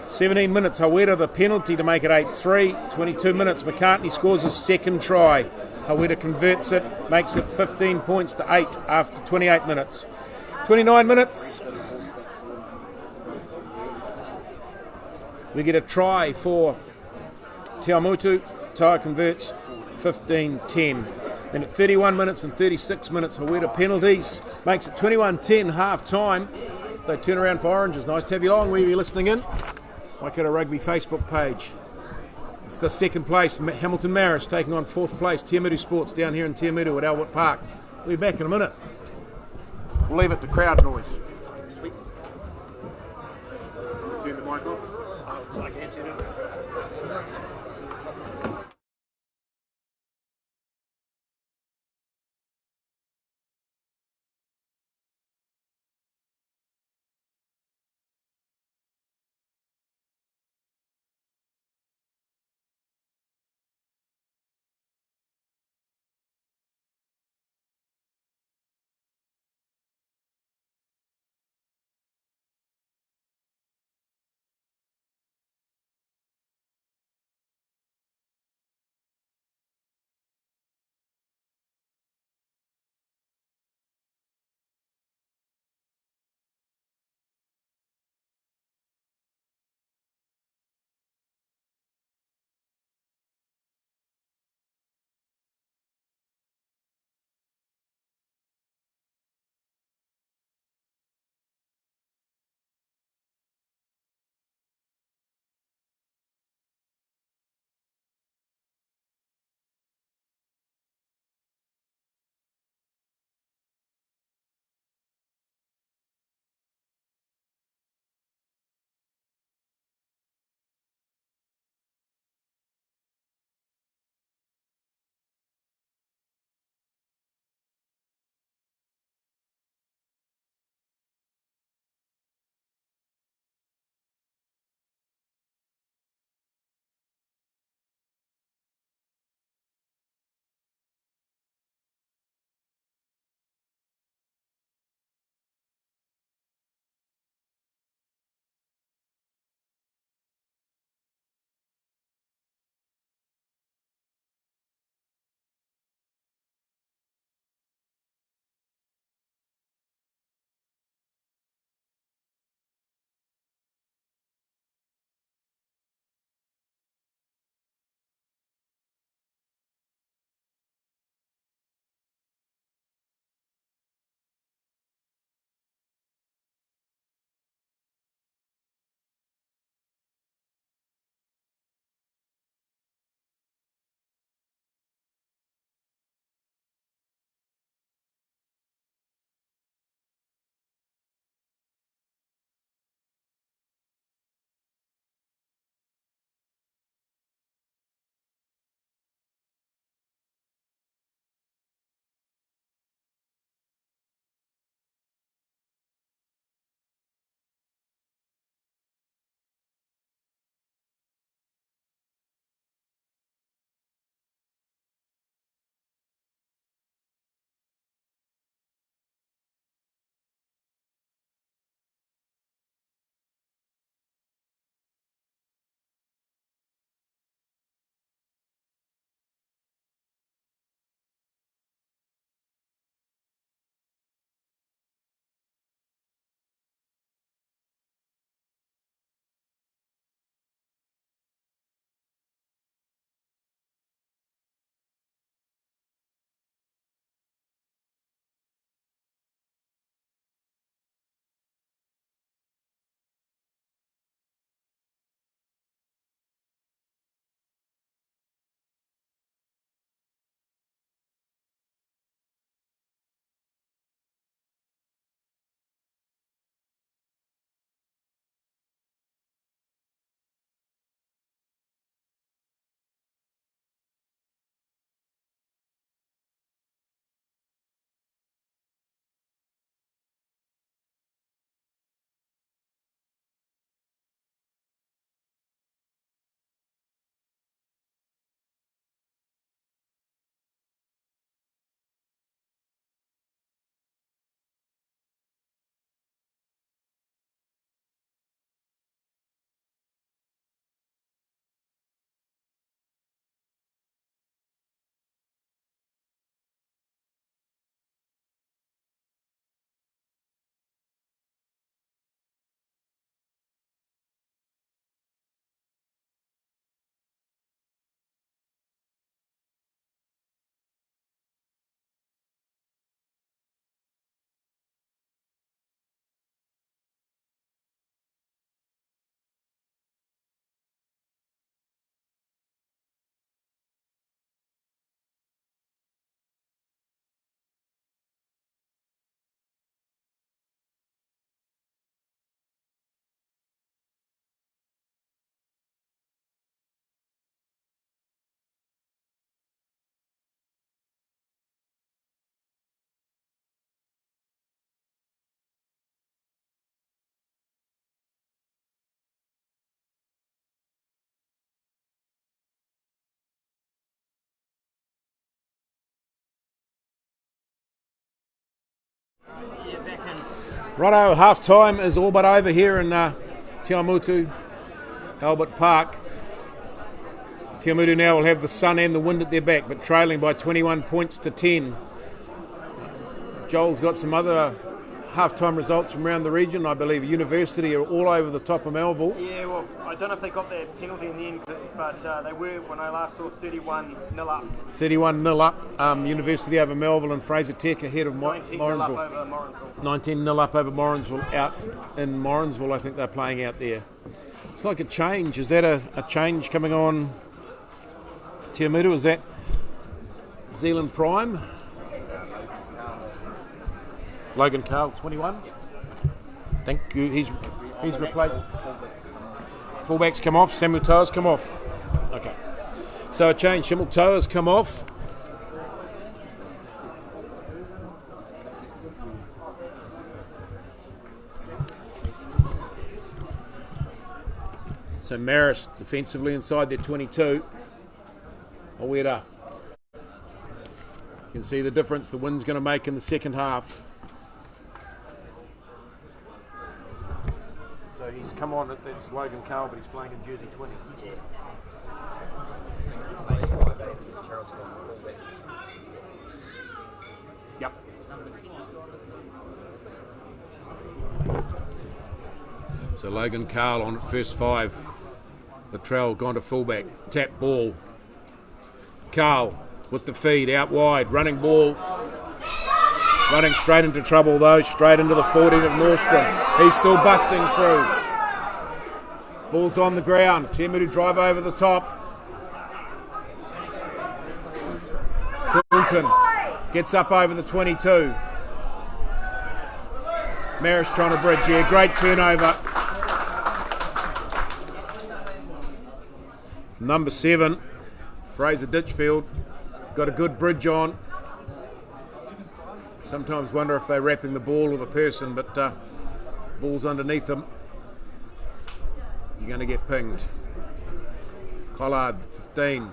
17 minutes, Hawera the penalty to make it 8-3. 22 minutes, McCartney scores his second try. Hawera converts it, makes it 15 points to 8 after 28 minutes. 29 minutes, we get a try for Awamutu. Tawa converts 15-10. Then at 31 minutes and 36 minutes, Hawera penalties, makes it 21-10 half time. So turn around for Oranges. Nice to have you along where you're listening in. Waikato Rugby Facebook page. It's the second place, Hamilton Marist taking on fourth place, Tiamutu Sports down here in Tiamutu at Albert Park. We'll be back in a minute. We'll leave it to crowd noise. Turn the mic off. I can't turn it. Righto, half time is all but over here in Te Awamutu, Albert Park. Te Awamutu now will have the sun and the wind at their back, but trailing by 21 points to 10. Joel's got some other half-time results from around the region. I believe University are all over the top of Melville. Yeah, well, I don't know if they got their penalty in the end, but they were, when I last saw, 31-0 up. 31-0 up. University over Melville, and Fraser Tech ahead of 19-0 up over Morrinsville. 19-0 up over Morrinsville, out in Morrinsville. I think they're playing out there. It's like a change. Is that a change coming on Te Awamutu? Is that Zealand Prime? Logan Carl, 21. Thank you. He's replaced. Fullbacks come off. Samuel Toa's come off. Okay. So a change. Samuel Toa's come off. So Marist defensively inside their 22. Aweda. You can see the difference the wind's going to make in the second half. So he's come on at that Logan Carl, but he's playing in jersey 20. Yep. So Logan Carl on at first 5. Latrell gone to fullback. Tap ball. Carl with the feed out wide. Running ball. Running straight into trouble though, straight into the 14 of Nordstrom. He's still busting through. Ball's on the ground. Te Awamutu drive over the top. Quilton gets up over the 22. Marist trying to bridge here. Great turnover. Number 7, Fraser Ditchfield, got a good bridge on. Sometimes wonder if they're wrapping the ball or the person, but ball's underneath them. You're going to get pinged. Collard, 15.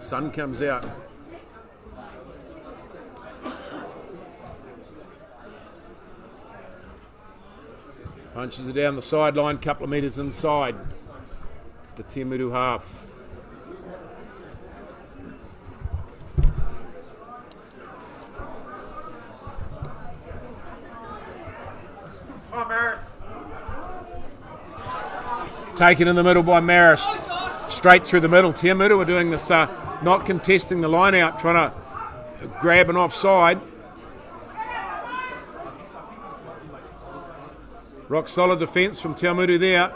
Sun comes out. Punches it down the sideline, couple of metres inside. The Te Awamutu half. Taken in the middle by Marist. Straight through the middle. Te Awamutu are doing this, not contesting the line out, trying to grab an offside. Rock solid defence from Te Awamutu there,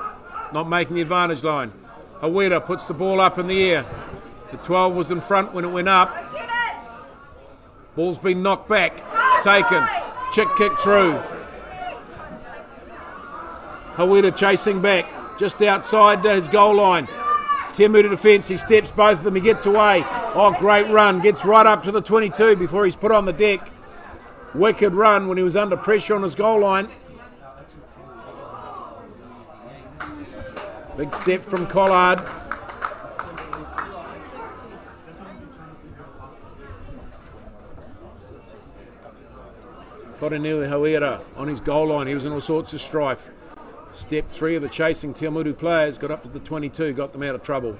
not making the advantage line. Aweda puts the ball up in the air. The 12 was in front when it went up. Ball's been knocked back. Taken. Chick kick through. Aweda chasing back. Just outside his goal line. Te Awamutu defence, he steps both of them, he gets away. Oh, great run, gets right up to the 22 before he's put on the deck. Wicked run when he was under pressure on his goal line. Big step from Collard. Wharenui Hauera on his goal line, he was in all sorts of strife. Step 3 of the chasing Te Awamutu players got up to the 22, got them out of trouble.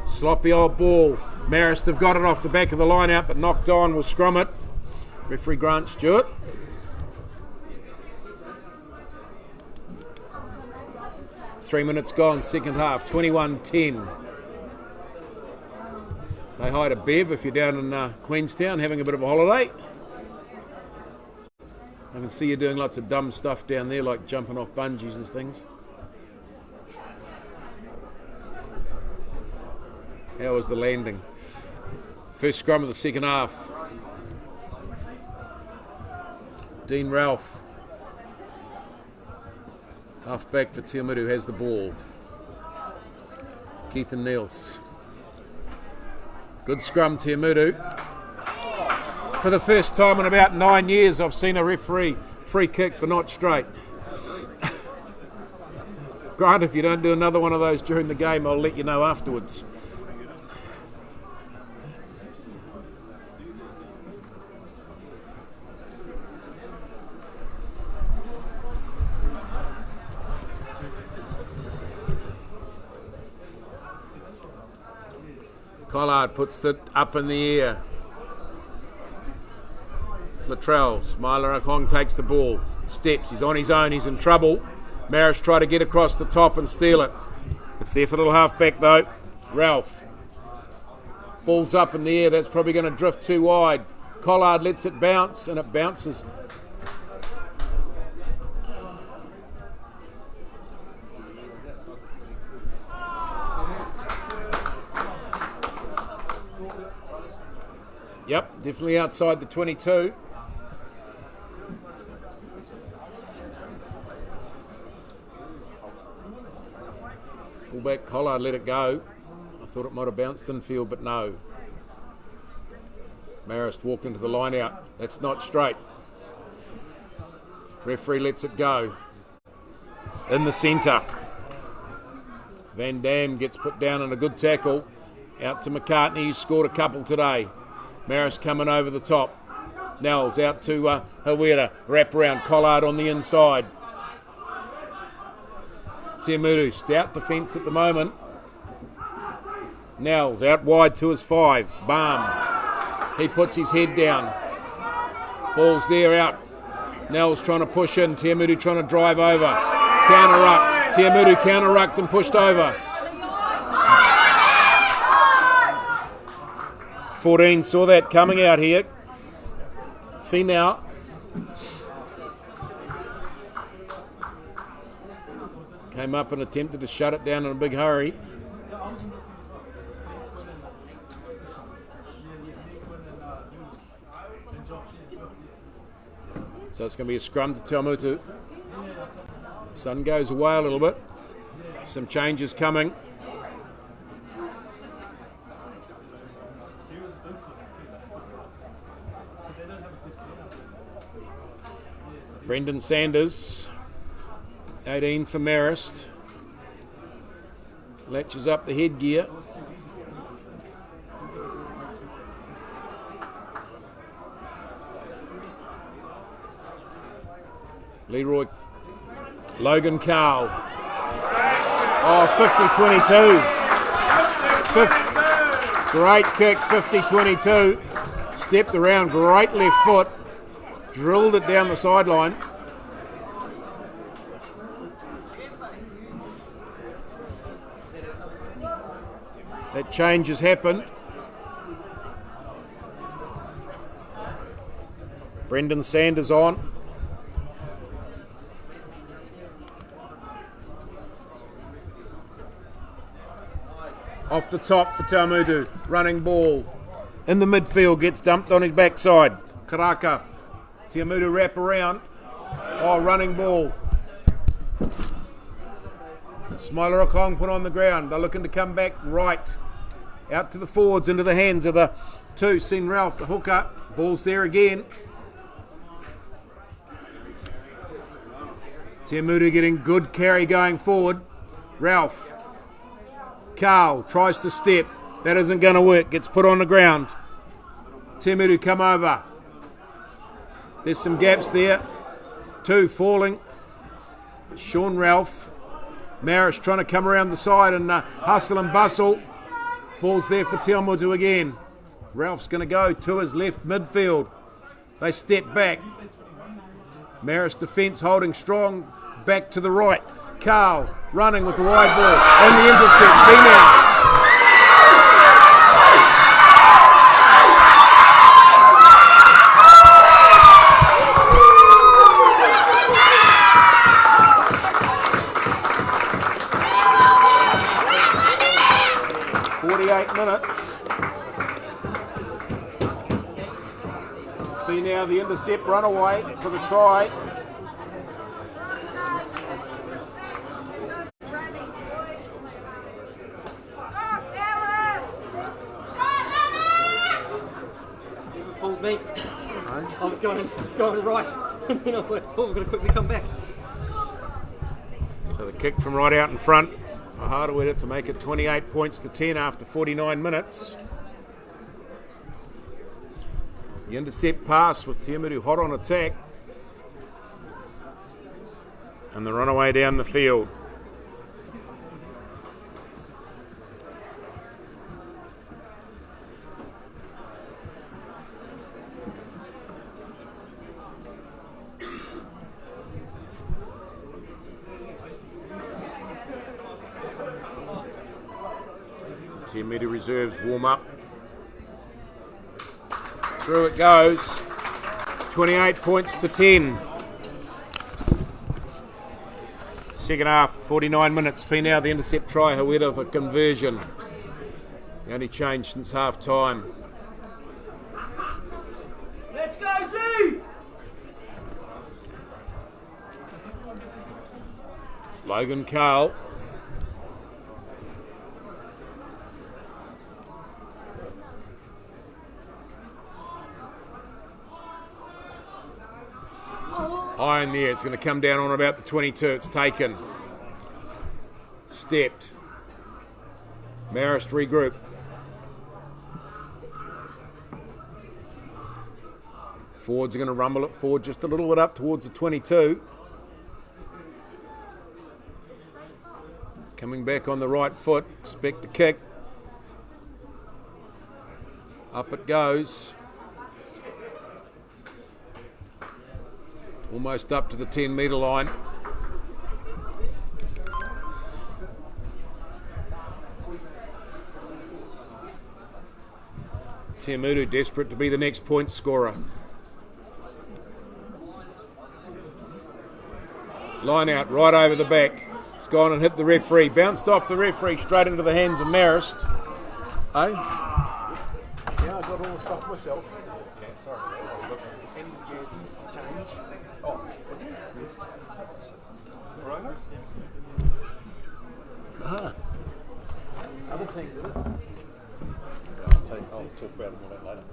Sloppy old ball. Marist have got it off the back of the line out, but knocked on will scrum it. Referee Grant Stewart. Three minutes gone, second half, 21-10. Say hi to Bev if you're down in Queenstown having a bit of a holiday. I can see you doing lots of dumb stuff down there, like jumping off bungees and things. How was the landing? First scrum of the second half. Dean Ralph. Half back for Te Awamutu has the ball. Keith and Niels. Good scrum, Te Awamutu. For the first time in about 9 years, I've seen a referee free kick for not straight. Grant, if you don't do another one of those during the game, I'll let you know afterwards. Collard puts it up in the air. Latrell, Smiler Okong takes the ball. Steps, he's on his own, he's in trouble. Marist try to get across the top and steal it. It's there for little halfback though. Ralph. Ball's up in the air, that's probably going to drift too wide. Collard lets it bounce and it bounces. Yep, definitely outside the 22. Fullback Collard let it go. I thought it might have bounced in field, but no. Marist walked into the line out. That's not straight. Referee lets it go. In the centre. Van Dam gets put down in a good tackle. Out to McCartney, who's scored a couple today. Marist coming over the top. Nels out to Hawera. Wrap around. Collard on the inside. Tiamutu, stout defence at the moment. Nels out wide to his 5. Balm. He puts his head down. Ball's there out. Nels trying to push in. Tiamutu trying to drive over. Counter ruck. Tiamutu counter rucked and pushed over. 14 saw that coming out here. Finau. Came up and attempted to shut it down in a big hurry. So it's going to be a scrum to Awamutu. Sun goes away a little bit. Some changes coming. Brendan Sanders, 18 for Marist. Latches up the headgear. Leroy Logan Carl. Oh, 50-22. Great kick, 50-22. Stepped around, great left foot. Drilled it down the sideline. That change has happened. Brendan Sanders on. Off the top for Awamutu. Running ball. In the midfield, gets dumped on his backside. Karaka. Awamutu wrap around. Oh, running ball. Smiler Okong put on the ground. They're looking to come back right. Out to the forwards, into the hands of the 2. Seen Ralph, the hooker. Ball's there again. Awamutu getting good carry going forward. Ralph. Carl tries to step. That isn't going to work. Gets put on the ground. Awamutu come over. There's some gaps there. 2 falling. Sean Ralph. Marist trying to come around the side and hustle and bustle. Ball's there for Awamutu again. Ralph's going to go to his left midfield. They step back. Marist defence holding strong. Back to the right. Carl running with the wide ball. And the intercept. Finau. Finau, the intercept, run away for the try. Fooled me. I was going right, and then I was like, oh, we're going to quickly come back. So the kick from right out in front for Hardaway to make it 28 points to 10 after 49 minutes. The intercept pass with Tiamutu hot on attack. And the runaway down the field. Tiamutu reserves warm up. Through it goes. 28 points to 10. Second half, 49 minutes. Finau the intercept try, however, for conversion. The only change since half time. Let's go, Z! Logan Carl. High in there, it's going to come down on about the 22. It's taken. Stepped. Marist regroup. Forwards are going to rumble it forward just a little bit up towards the 22. Coming back on the right foot. Expect the kick. Up it goes. Almost up to the 10-metre line. Tiamutu desperate to be the next point scorer. Line out right over the back. It's gone and hit the referee. Bounced off the referee straight into the hands of Marist. Eh? Yeah, I got all the stuff myself. Yeah, sorry. Any jerseys change? Oh, yes. Right. Ah. Other team did it. I'll talk about it more that later.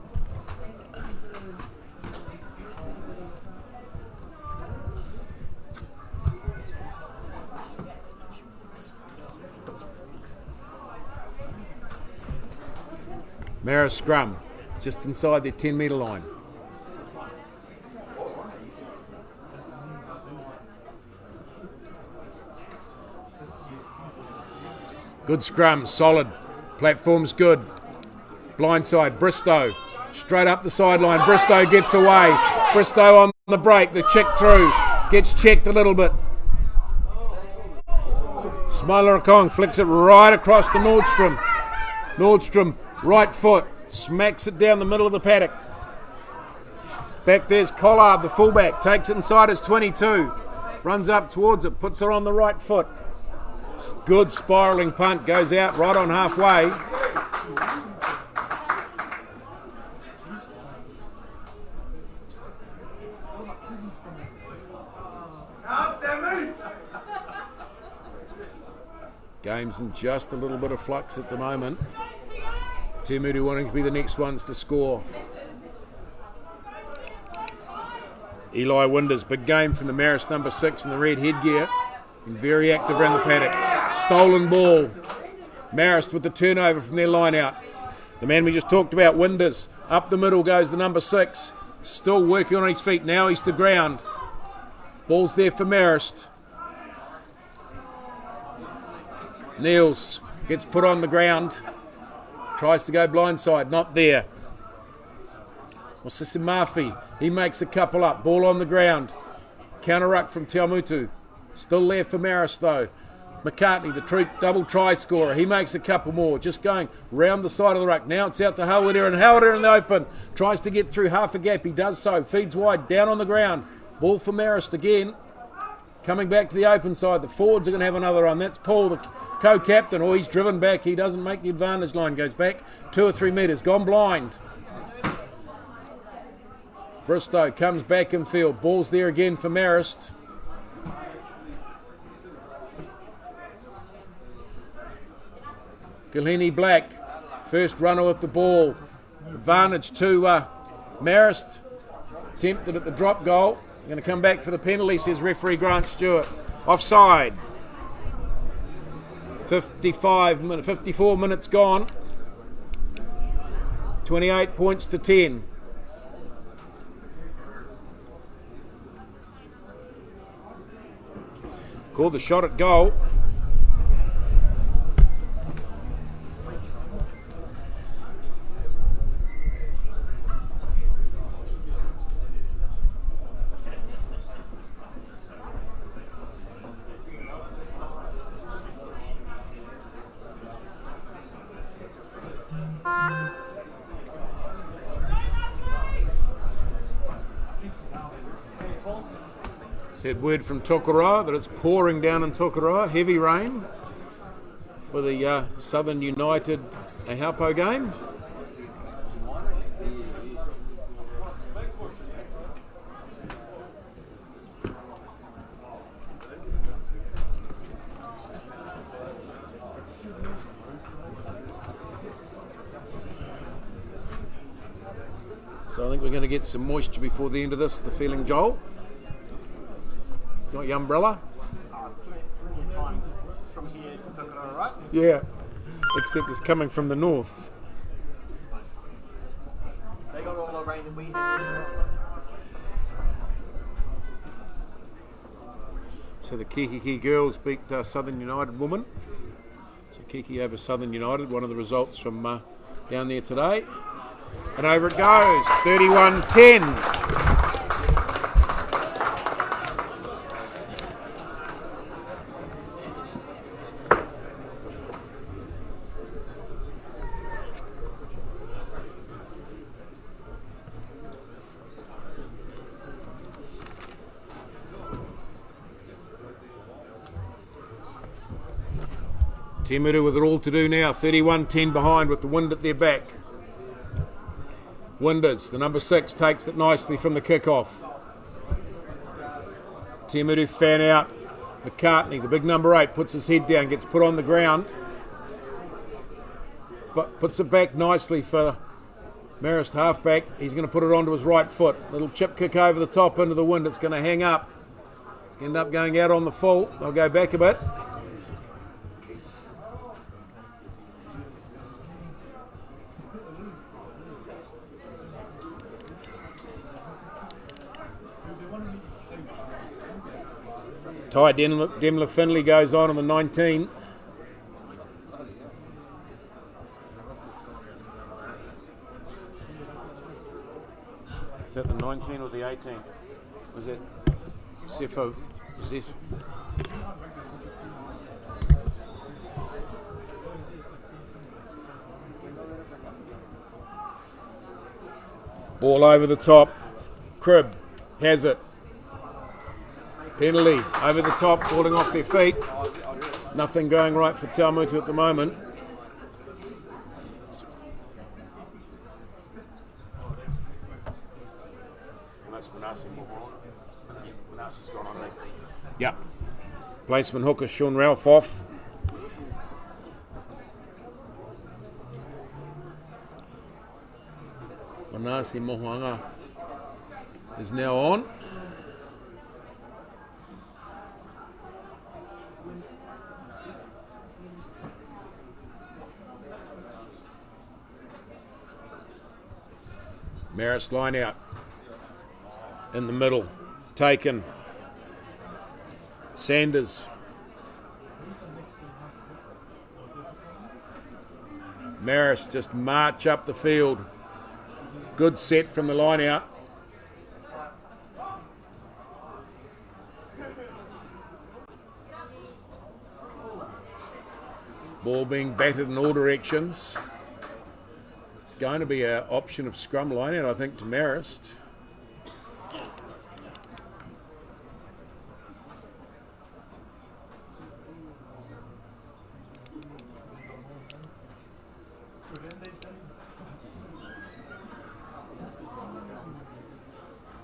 Marist scrum, just inside their 10-metre line. Good scrum, solid. Platform's good. Blindside, Bristow. Straight up the sideline. Bristow gets away. Bristow on the break. The check through. Gets checked a little bit. Smiler Kong flicks it right across to Nordstrom. Nordstrom, right foot. Smacks it down the middle of the paddock. Back there's Collard, the fullback. Takes it inside his 22. Runs up towards it. Puts it on the right foot. Good spiralling punt, goes out right on halfway. Game's in just a little bit of flux at the moment. Tiamutu wanting to be the next ones to score. Eli Winders, big game from the Marist number 6 in the red headgear. Been very active around the paddock. Stolen ball. Marist with the turnover from their line out. The man we just talked about, Winders. Up the middle goes the number 6. Still working on his feet. Now he's to ground. Ball's there for Marist. Niels gets put on the ground. Tries to go blindside. Not there. Mosisi Murphy. He makes a couple up. Ball on the ground. Counter ruck from Tiamutu. Still there for Marist though. McCartney, the double try scorer. He makes a couple more. Just going round the side of the ruck. Now it's out to Howard and Howard in the open. Tries to get through half a gap. He does so. Feeds wide. Down on the ground. Ball for Marist again. Coming back to the open side. The forwards are going to have another run. That's Paul, the co-captain. Oh, he's driven back. He doesn't make the advantage line. Goes back 2 or 3 metres. Gone blind. Bristow comes back in field. Ball's there again for Marist. Gilhini Black, first runner with the ball. Advantage to Marist. Tempted at the drop goal. Going to come back for the penalty, says referee Grant Stewart. Offside. 54 minutes gone. 28 points to 10. Called the shot at goal. Had word from Tokoroa that it's pouring down in Tokoroa, heavy rain for the Southern United Ahaupo game. So I think we're going to get some moisture before the end of this, the feeling, Joel. Got your umbrella? From here to Tokoroa, right? Yeah, except it's coming from the north. They got all the rain that we had. So the Kiki girls beat Southern United women. So Kiki over Southern United, one of the results from down there today. And over it goes, 31-10. Timutu with it all to do now, 31-10 behind with the wind at their back. Winders, the number 6, takes it nicely from the kick-off. Timutu fan out. McCartney, the big number 8, puts his head down, gets put on the ground. But puts it back nicely for Marist halfback. He's going to put it onto his right foot. Little chip kick over the top into the wind. It's going to hang up. End up going out on the full. They'll go back a bit. Ty Demler Finley goes on the 19. Is that the 19 or the 18? Was it Sefo? Zef? Ball over the top. Cribb has it. Penalty over the top, falling off their feet. Nothing going right for Awamutu at the moment. Yeah. Placement hooker Sean Ralph off. Manasi Mohuanga is now on. Marist line out in the middle, taken. Sanders. Marist just march up the field. Good set from the line out. Ball being batted in all directions. Going to be an option of scrum line out, I think, to Marist.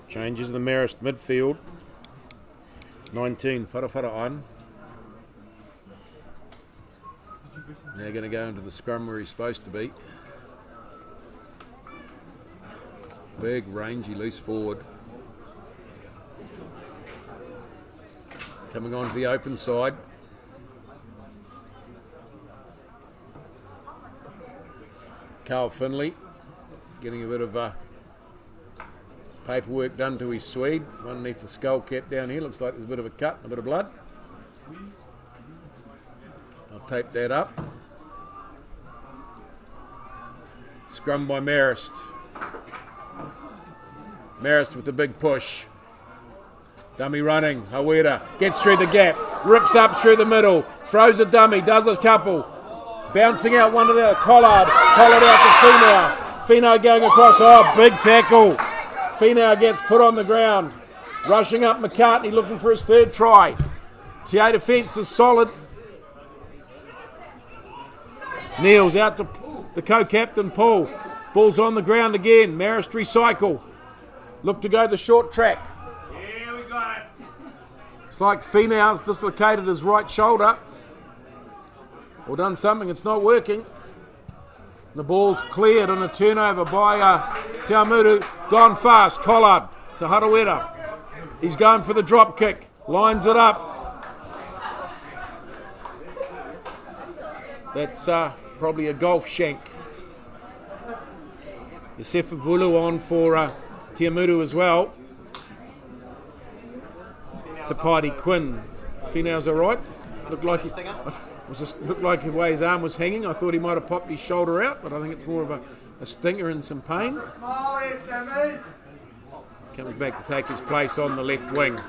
Changes the Marist midfield. 19, Whara on. Now going to go into the scrum where he's supposed to be. Big, rangy, loose forward. Coming onto the open side. Carl Finley getting a bit of paperwork done to his Swede underneath the skull cap down here. Looks like there's a bit of a cut and a bit of blood. I'll tape that up. Scrum by Marist. Marist with the big push. Dummy running. Hawera gets through the gap. Rips up through the middle. Throws a dummy. Does a couple. Bouncing out one to the Collard. Collard out to Finau. Finau going across. Oh, big tackle. Finau gets put on the ground. Rushing up McCartney looking for his third try. TA defence is solid. Neil's out to the co-captain Paul. Ball's on the ground again. Marist recycle. Look to go the short track. Yeah, we got it. It's like Finau's dislocated his right shoulder. Or done something, it's not working. The ball's cleared on a turnover by Te Awamutu. Gone fast. Collard to Harawira. He's going for the drop kick. Lines it up. That's probably a golf shank. Yosefa Vulu on for Te Awamutu as well. Tapati Quinn. Finau's alright. Looked like looked like the way his arm was hanging. I thought he might have popped his shoulder out, but I think it's more of a stinger and some pain. Comes back to take his place on the left wing.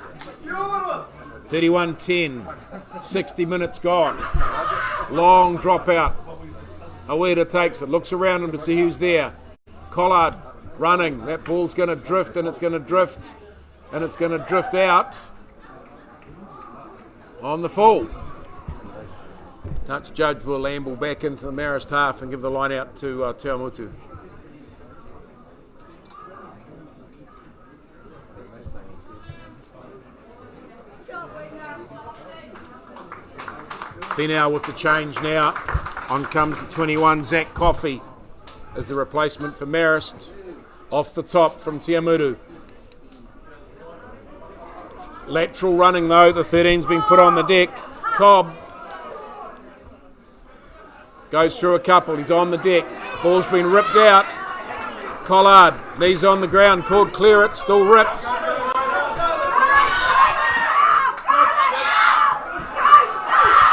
31-10. 60 minutes gone. Long dropout. Hawera takes it. Looks around him to see who's there. Collard running. That ball's going to drift and it's going to drift. And it's going to drift out on the full. Touch judge will amble back into the Marist half and give the line out to Te Awamutu. Finau with the change now. On comes the 21, Zach Coffey as the replacement for Marist. Off the top from Te Awamutu. Lateral running though, the 13's been put on the deck. Cobb goes through a couple, he's on the deck. Ball's been ripped out. Collard, knees on the ground, called clear it, still ripped.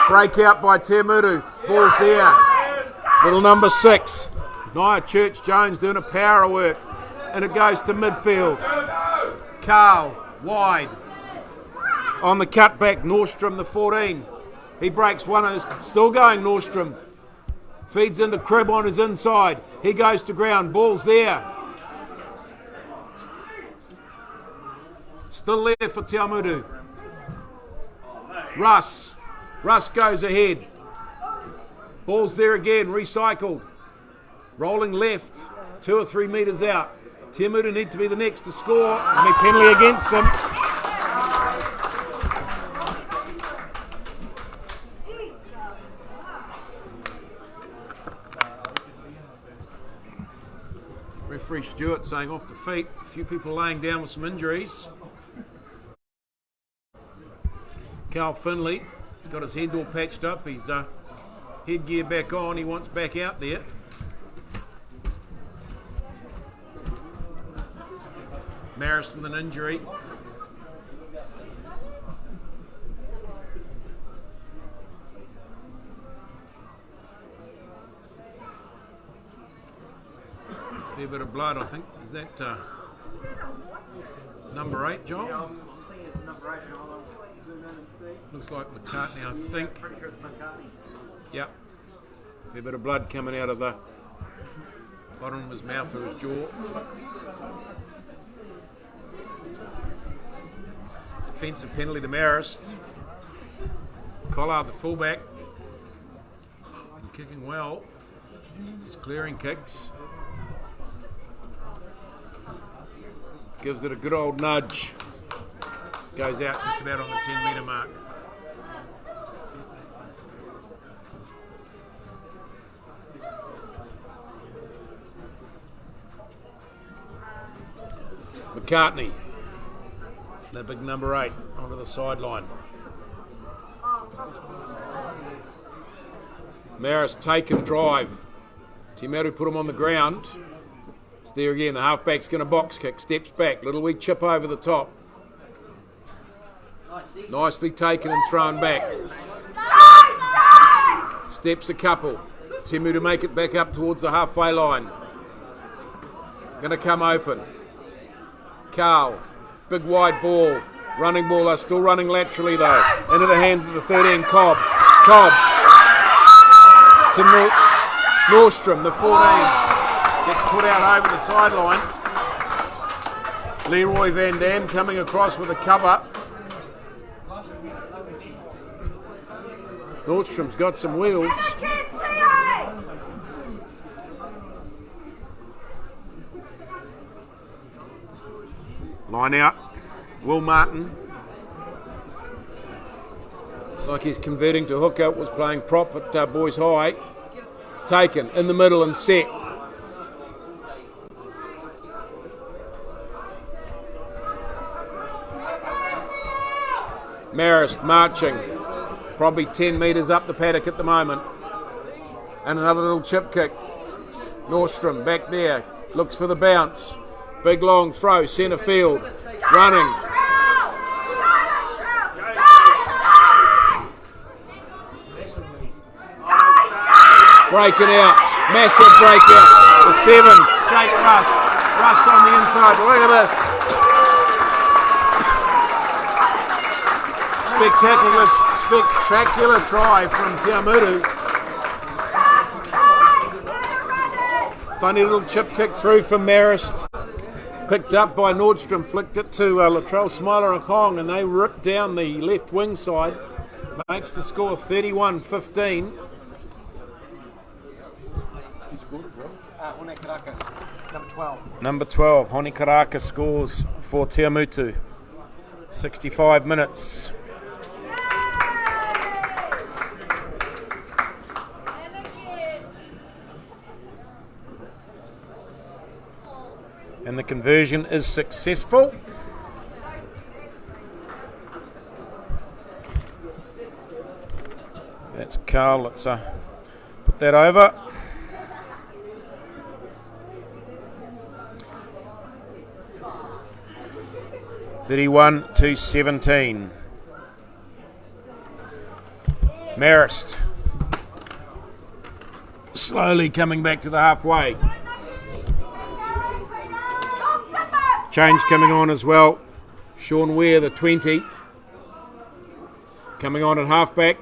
Breakout by Te Awamutu. Ball's there. Little number 6. Nia Church-Jones doing a power of work. And it goes to midfield. Carl, wide. On the cutback, Nordstrom, the 14. He breaks one of his, still going Nordstrom. Feeds into Cribb on his inside. He goes to ground. Ball's there. Still there for Te Awamutu. Russ. Russ goes ahead. Ball's there again. Recycled. Rolling left. 2 or 3 metres out. Te Awamutu need to be the next to score. And a penalty against them. Referee Stewart saying off the feet. A few people laying down with some injuries. Carl Finley, he's got his head all patched up. His headgear back on. He wants back out there. Marist with an injury. Fair bit of blood, I think. Is that number 8, John? I think it's number 8. I'll zoom in and see. Looks like McCartney, I think. Pretty sure it's McCartney. Yep. Fair bit of blood coming out of the bottom of his mouth or his jaw. Defensive penalty to Marist. Collard, the fullback. And kicking well. He's clearing kicks. Gives it a good old nudge. Goes out just about on the 10 metre mark. McCartney, that big number 8, onto the sideline. Marist take and drive. Te Meru put him on the ground. It's there again. The halfback's going to box kick. Steps back. Little wee chip over the top. Nicely taken and thrown back. Steps a couple. Te Meru to make it back up towards the halfway line. Going to come open. Carl. Big wide ball. Running ball. They're still running laterally though. Into the hands of the 13. Cobb. To Nordstrom, the 14. Gets put out over the sideline. Leroy Van Dam coming across with a cover. Nordstrom's got some wheels. Line out. Will Martin. It's like he's converting to hooker. Was playing prop at Boys High. Taken in the middle and set. Marist marching. Probably 10 metres up the paddock at the moment. And another little chip kick. Nordstrom back there. Looks for the bounce. Big long throw. Centre field. Running. Breaking out. Massive breakout. The 7. Jake Russ. Russ on the inside. Look at this. Spectacular try from Te Awamutu. Funny little chip kick through from Marist. Picked up by Nordstrom. Flicked it to Latrell Smiler and Kong, and they ripped down the left wing side. Makes the score 31-15. Number 12. Number 12, Honi Karaka scores for Te Awamutu. 65 minutes. And the conversion is successful. That's Carl. Let's put that over. (31-17). Marist slowly coming back to the halfway. Change coming on as well. Sean Ware, the 20, coming on at halfback.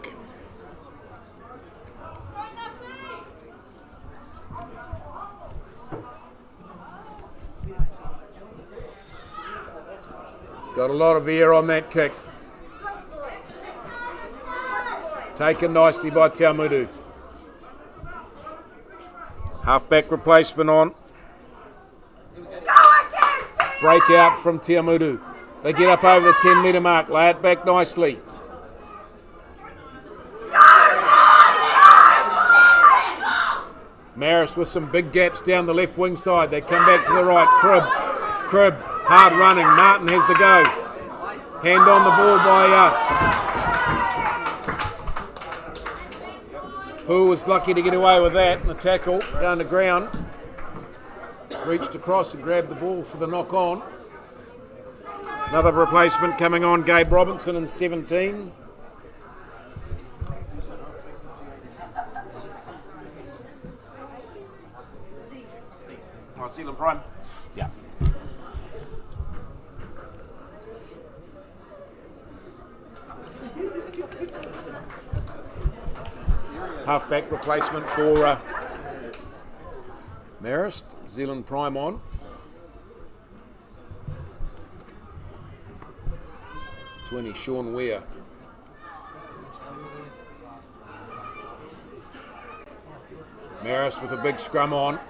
Got a lot of air on that kick. Taken nicely by Te Awamutu. Halfback replacement on. Break out from Te Awamutu. They get up over the 10 metre mark. Lay it back nicely. Marist with some big gaps down the left wing side. They come back to the right. Cribb. Hard running. Martin has the go. Hand on the ball by Who was lucky to get away with that. And the tackle down the ground. Reached across and grabbed the ball for the knock on. Another replacement coming on. Gabe Robinson in 17. Zealand Prime. Yeah. Halfback replacement for Marist. Zealand Prime on. Sean Ware. Marist with a big scrum on.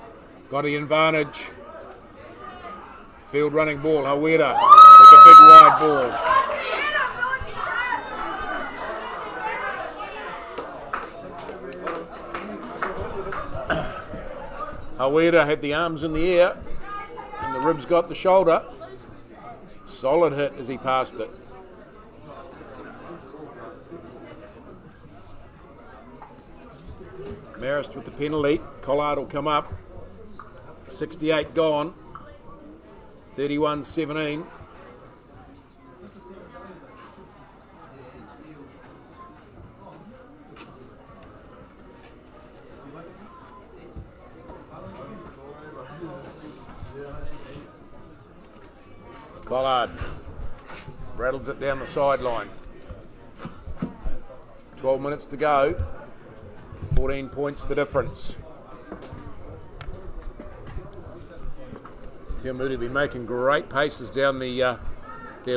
Got the advantage. Field running ball. Hawera with a big wide ball. Hawera had the arms in the air and the ribs got the shoulder. Solid hit as he passed it. Marist with the penalty. Collard will come up. 68 gone. 31-17. Collard rattles it down the sideline. 12 minutes to go. 14 points the difference. Awamutu be making great paces down their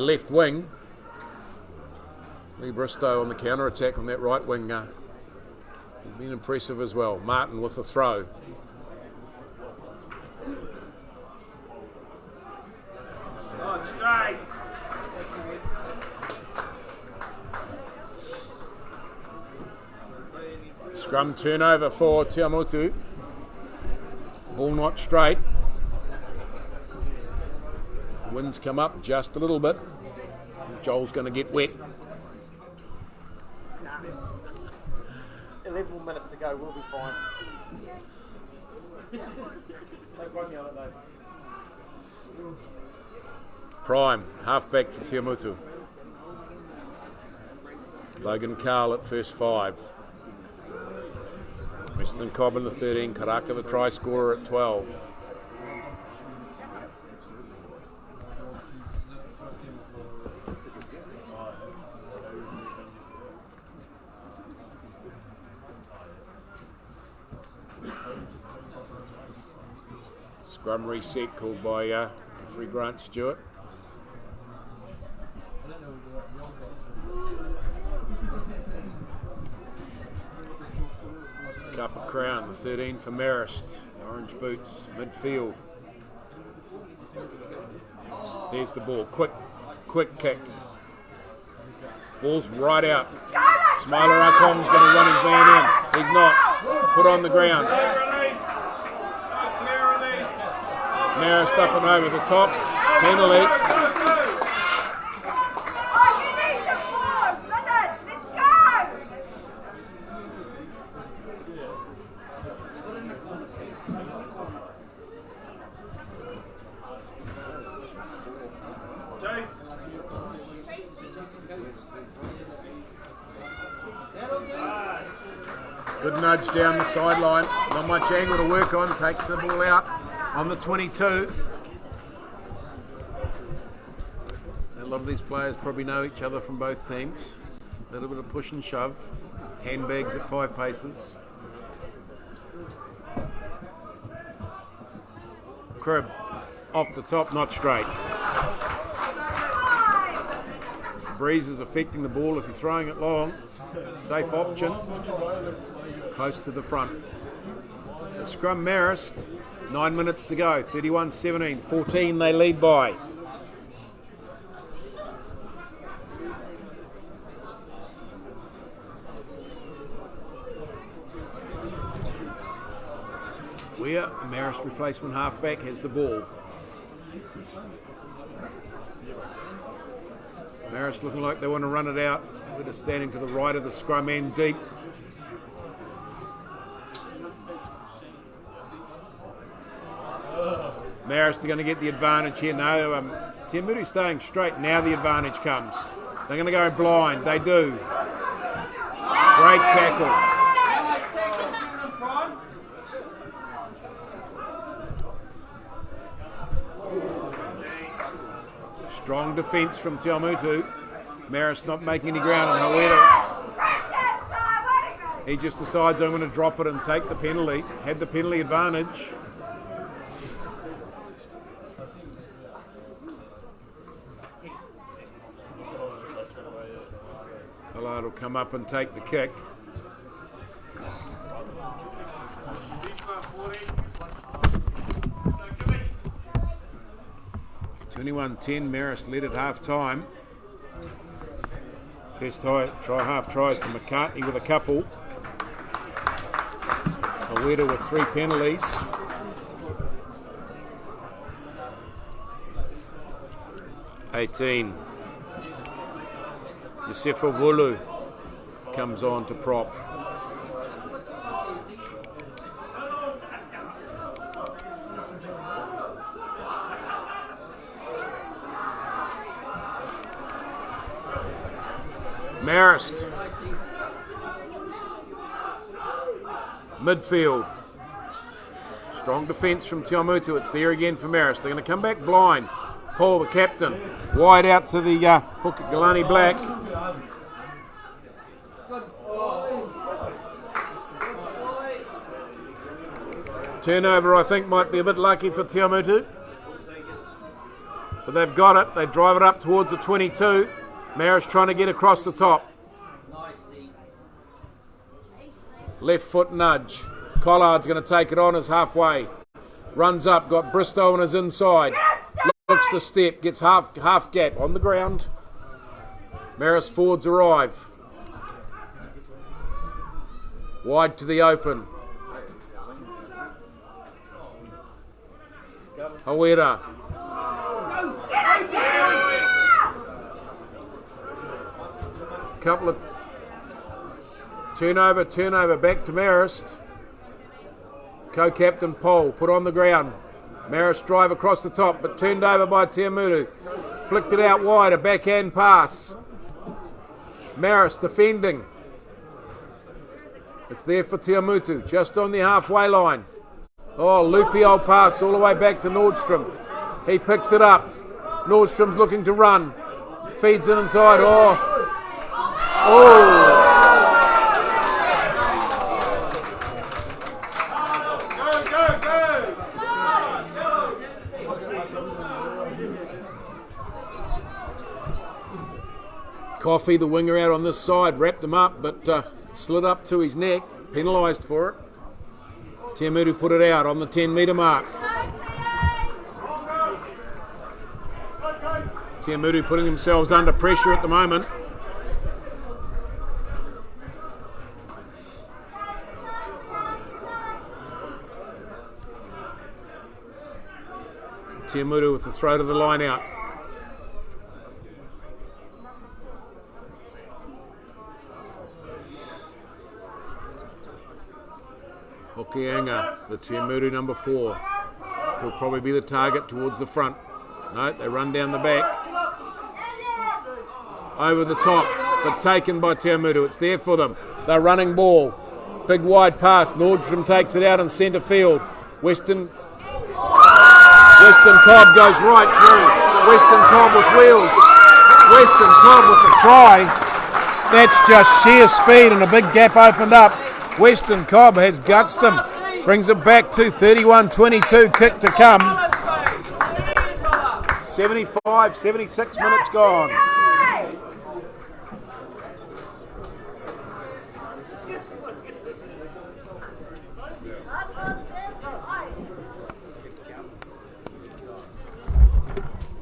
left wing. Lee Bristow on the counter attack on that right wing. He's been impressive as well. Martin with the throw. Oh, straight. Scrum turnover for Awamutu. Ball not straight. Winds come up just a little bit. Joel's going to get wet. 11 more minutes to go, we'll be fine. Prime, halfback for Awamutu. Logan Carl at first 5. Western Cobb the 13, Karaka the try scorer at 12. Scrum reset called by referee Grant Stewart. Cup of Crown, the 13 for Marist. Orange boots, midfield. There's the ball. Quick kick. Ball's right out. Smiler Akong's going to run his man in. He's not. Put on the ground. Marist up and over the top. Penalty. Good nudge down the sideline. Not much angle to work on. Takes the ball out on the 22. A lot of these players probably know each other from both teams. A little bit of push and shove. Handbags at 5 paces. Crib off the top, not straight. Breeze is affecting the ball if you're throwing it long. Safe option. Close to the front. So scrum Marist, 9 minutes to go, 31-17, 14 they lead by. Weir, Marist replacement halfback, has the ball. Marist looking like they want to run it out. We're just standing to the right of the scrum end deep. Marist are going to get the advantage here. No, Awamutu staying straight. Now the advantage comes. They're going to go blind. They do. Great tackle. Strong defence from Awamutu. Marist not making any ground on Hawera. He just decides I'm going to drop it and take the penalty. Had the penalty advantage. Collard will come up and take the kick. (21-10), Marist led at half time. First half tries to McCartney with a couple. Hawera with 3 penalties. (18). Yosefa Vulu comes on to prop. Marist. Midfield. Strong defence from Te Awamutu. It's there again for Marist. They're going to come back blind. Paul, the captain, wide out to the hook at Galani Black. Turnover, I think, might be a bit lucky for Te Awamutu. But they've got it. They drive it up towards the 22. Marist trying to get across the top. Left foot nudge. Collard's going to take it on as halfway. Runs up, got Bristow on his inside. Looks the step, gets half gap on the ground. Marist forwards arrive. Wide to the open. Hawera. Couple of turnover, back to Marist. Co-captain Paul, put on the ground. Marist drive across the top, but turned over by Te Awamutu. Flicked it out wide, a backhand pass. Marist defending. It's there for Te Awamutu, just on the halfway line. Oh, loopy old pass all the way back to Nordstrom. He picks it up. Nordstrom's looking to run. Feeds it inside. Oh. Coffey, the winger, out on this side, wrapped him up, but slid up to his neck, penalised for it. Te Awamutu put it out on the 10-metre mark. Te Awamutu putting themselves under pressure at the moment. Te Awamutu with the throw to the line out. Hokianga, the Te Awamutu number 4. He'll probably be the target towards the front. No, they run down the back. Over the top, but taken by Te Awamutu. It's there for them. They're running ball. Big wide pass. Nordstrom takes it out in centre field. Western Cobb goes right through. Western Cobb with wheels. Western Cobb with the try. That's just sheer speed and a big gap opened up. Western Cobb has guts them. Brings it back to 31-22. Kick to come. 75, 76 minutes gone.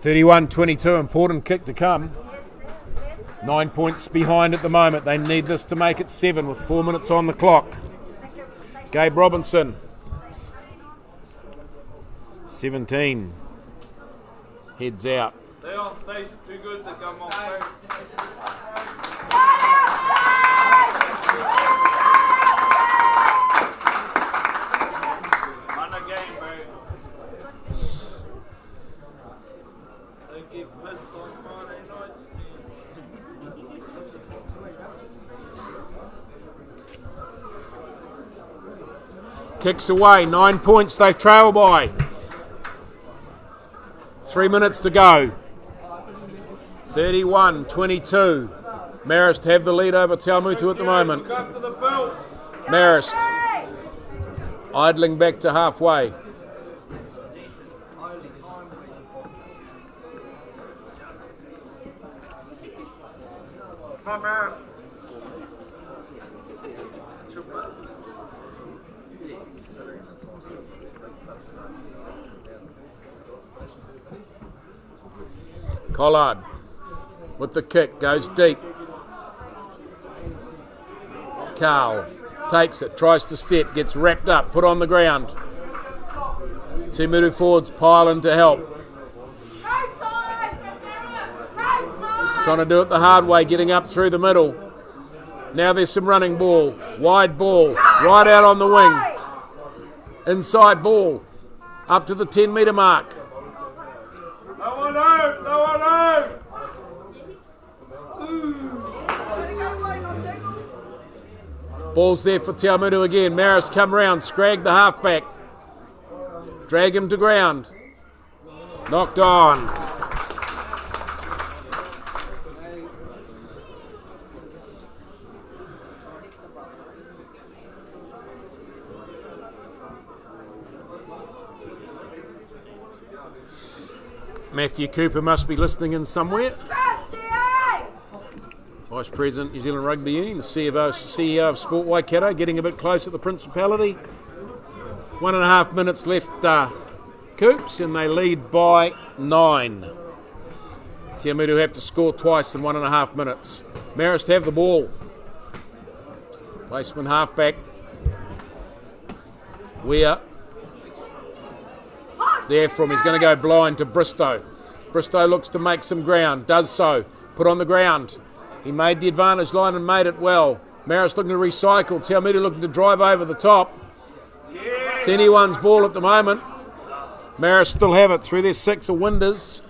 (31-22), important kick to come. 9 points behind at the moment. They need this to make it 7 with 4 minutes on the clock. Gabe Robinson. 17. Heads out. Stay on stage, too good to come on stage. Run again, bro. Don't get pissed on Friday nights. Kicks away, 9 points they trail by. 3 minutes to go. 31-22. Marist have the lead over Te Awamutu at the moment. Marist idling back to halfway. Come on, Marist. Collard with the kick, goes deep. Carl takes it, tries to step, gets wrapped up, put on the ground. Te Awamutu forwards pile in to help. Trying to do it the hard way, getting up through the middle. Now there's some running ball, wide ball, right out on the wing. Inside ball, up to the 10-metre mark. No one out! No one out! Ball's there for Te Awamutu again. Marist come round, scrag the halfback. Drag him to ground. Knocked on. Matthew Cooper must be listening in somewhere. Vice President, New Zealand Rugby Union, the CEO of Sport Waikato, getting a bit close at the Principality. 1.5 minutes left, Coops, and they lead by 9. Te Awamutu have to score twice in 1.5 minutes. Marist have the ball. Placement halfback. Weir. There from, he's going to go blind to Bristow. Bristow looks to make some ground, does so. Put on the ground. He made the advantage line and made it well. Marist looking to recycle. Te Awamutu looking to drive over the top. It's anyone's ball at the moment. Marist still have it through their 6 of Winders.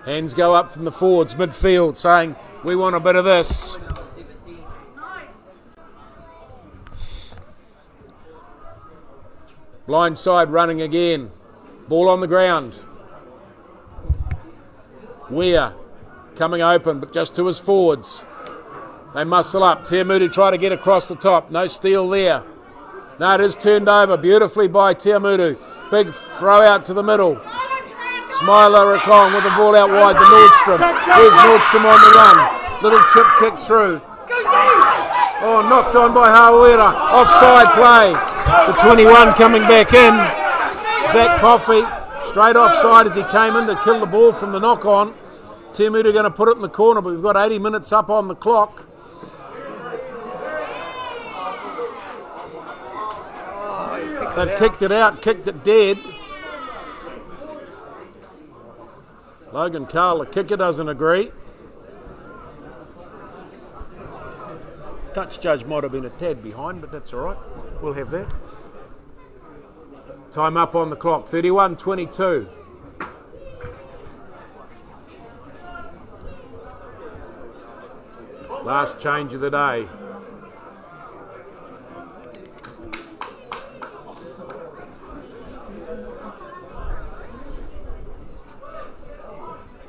Hands go up from the forwards, midfield, saying, we want a bit of this. Blind side running again. Ball on the ground. Weir coming open, but just to his forwards. They muscle up. Te Awamutu try to get across the top. No steal there. No, it is turned over beautifully by Te Awamutu. Big throw out to the middle. Smiler Rekong with the ball out wide to Nordstrom. There's Nordstrom on the run. Little chip kick through. Oh, knocked on by Hawera. Offside play. The 21 coming back in. Zach Coffey straight offside as he came in to kill the ball from the knock on. Te Awamutu going to put it in the corner, but we've got 80 minutes up on the clock. They've kicked it out, kicked it dead. Logan Carl, the kicker, doesn't agree. Touch judge might have been a tad behind, but that's all right. We'll have that. Time up on the clock, 31-22. Last change of the day.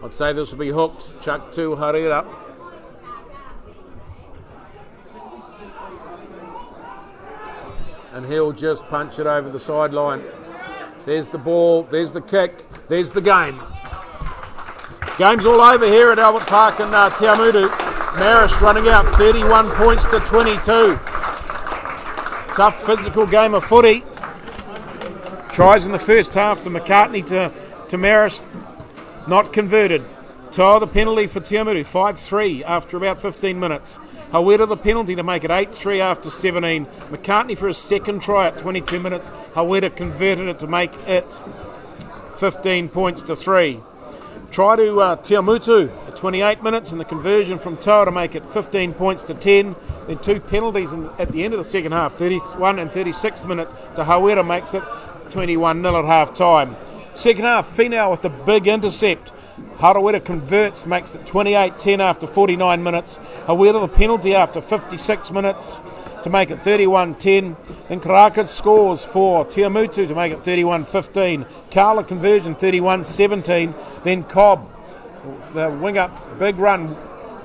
I'd say this will be hooked. Chuck to Harira. And he'll just punch it over the sideline. There's the ball, there's the kick, there's the game. Game's all over here at Albert Park in Te Awamutu. Marist running out 31 points to 22. Tough physical game of footy. Tries in the first half to McCartney to Marist. Not converted. Toa the penalty for Te Awamutu, 5-3 after about 15 minutes. Hawera the penalty to make it 8-3 after 17. McCartney for his second try at 22 minutes. Hawera converted it to make it 15 points to 3. Try to Te Awamutu at 28 minutes and the conversion from Toa to make it 15 points to 10. Then 2 penalties at the end of the second half, 31 and 36th minute to Hawera makes it 21-0 at half time. Second half, Finau with the big intercept. Harawira converts, makes it 28-10 after 49 minutes. Hawera the penalty after 56 minutes to make it 31-10. Then Karaka scores for Te Awamutu to make it 31-15. Carla conversion 31-17. Then Cobb, the winger, big run,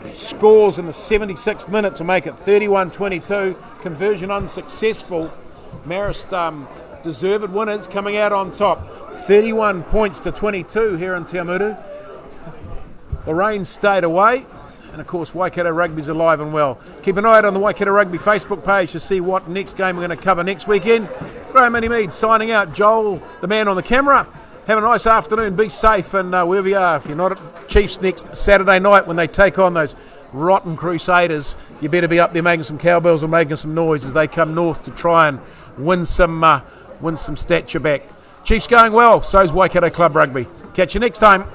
scores in the 76th minute to make it 31-22. Conversion unsuccessful. Marist deserved winners coming out on top. 31 points to 22 here in Te Awamutu. The rain stayed away, and of course Waikato Rugby's alive and well. Keep an eye out on the Waikato Rugby Facebook page to see what next game we're going to cover next weekend. Graham Mead signing out. Joel, the man on the camera. Have a nice afternoon, be safe, and wherever you are, if you're not at Chiefs next Saturday night when they take on those rotten Crusaders, you better be up there making some cowbells and making some noise as they come north to try and win some stature back. Chiefs going well, so's Waikato Club Rugby. Catch you next time.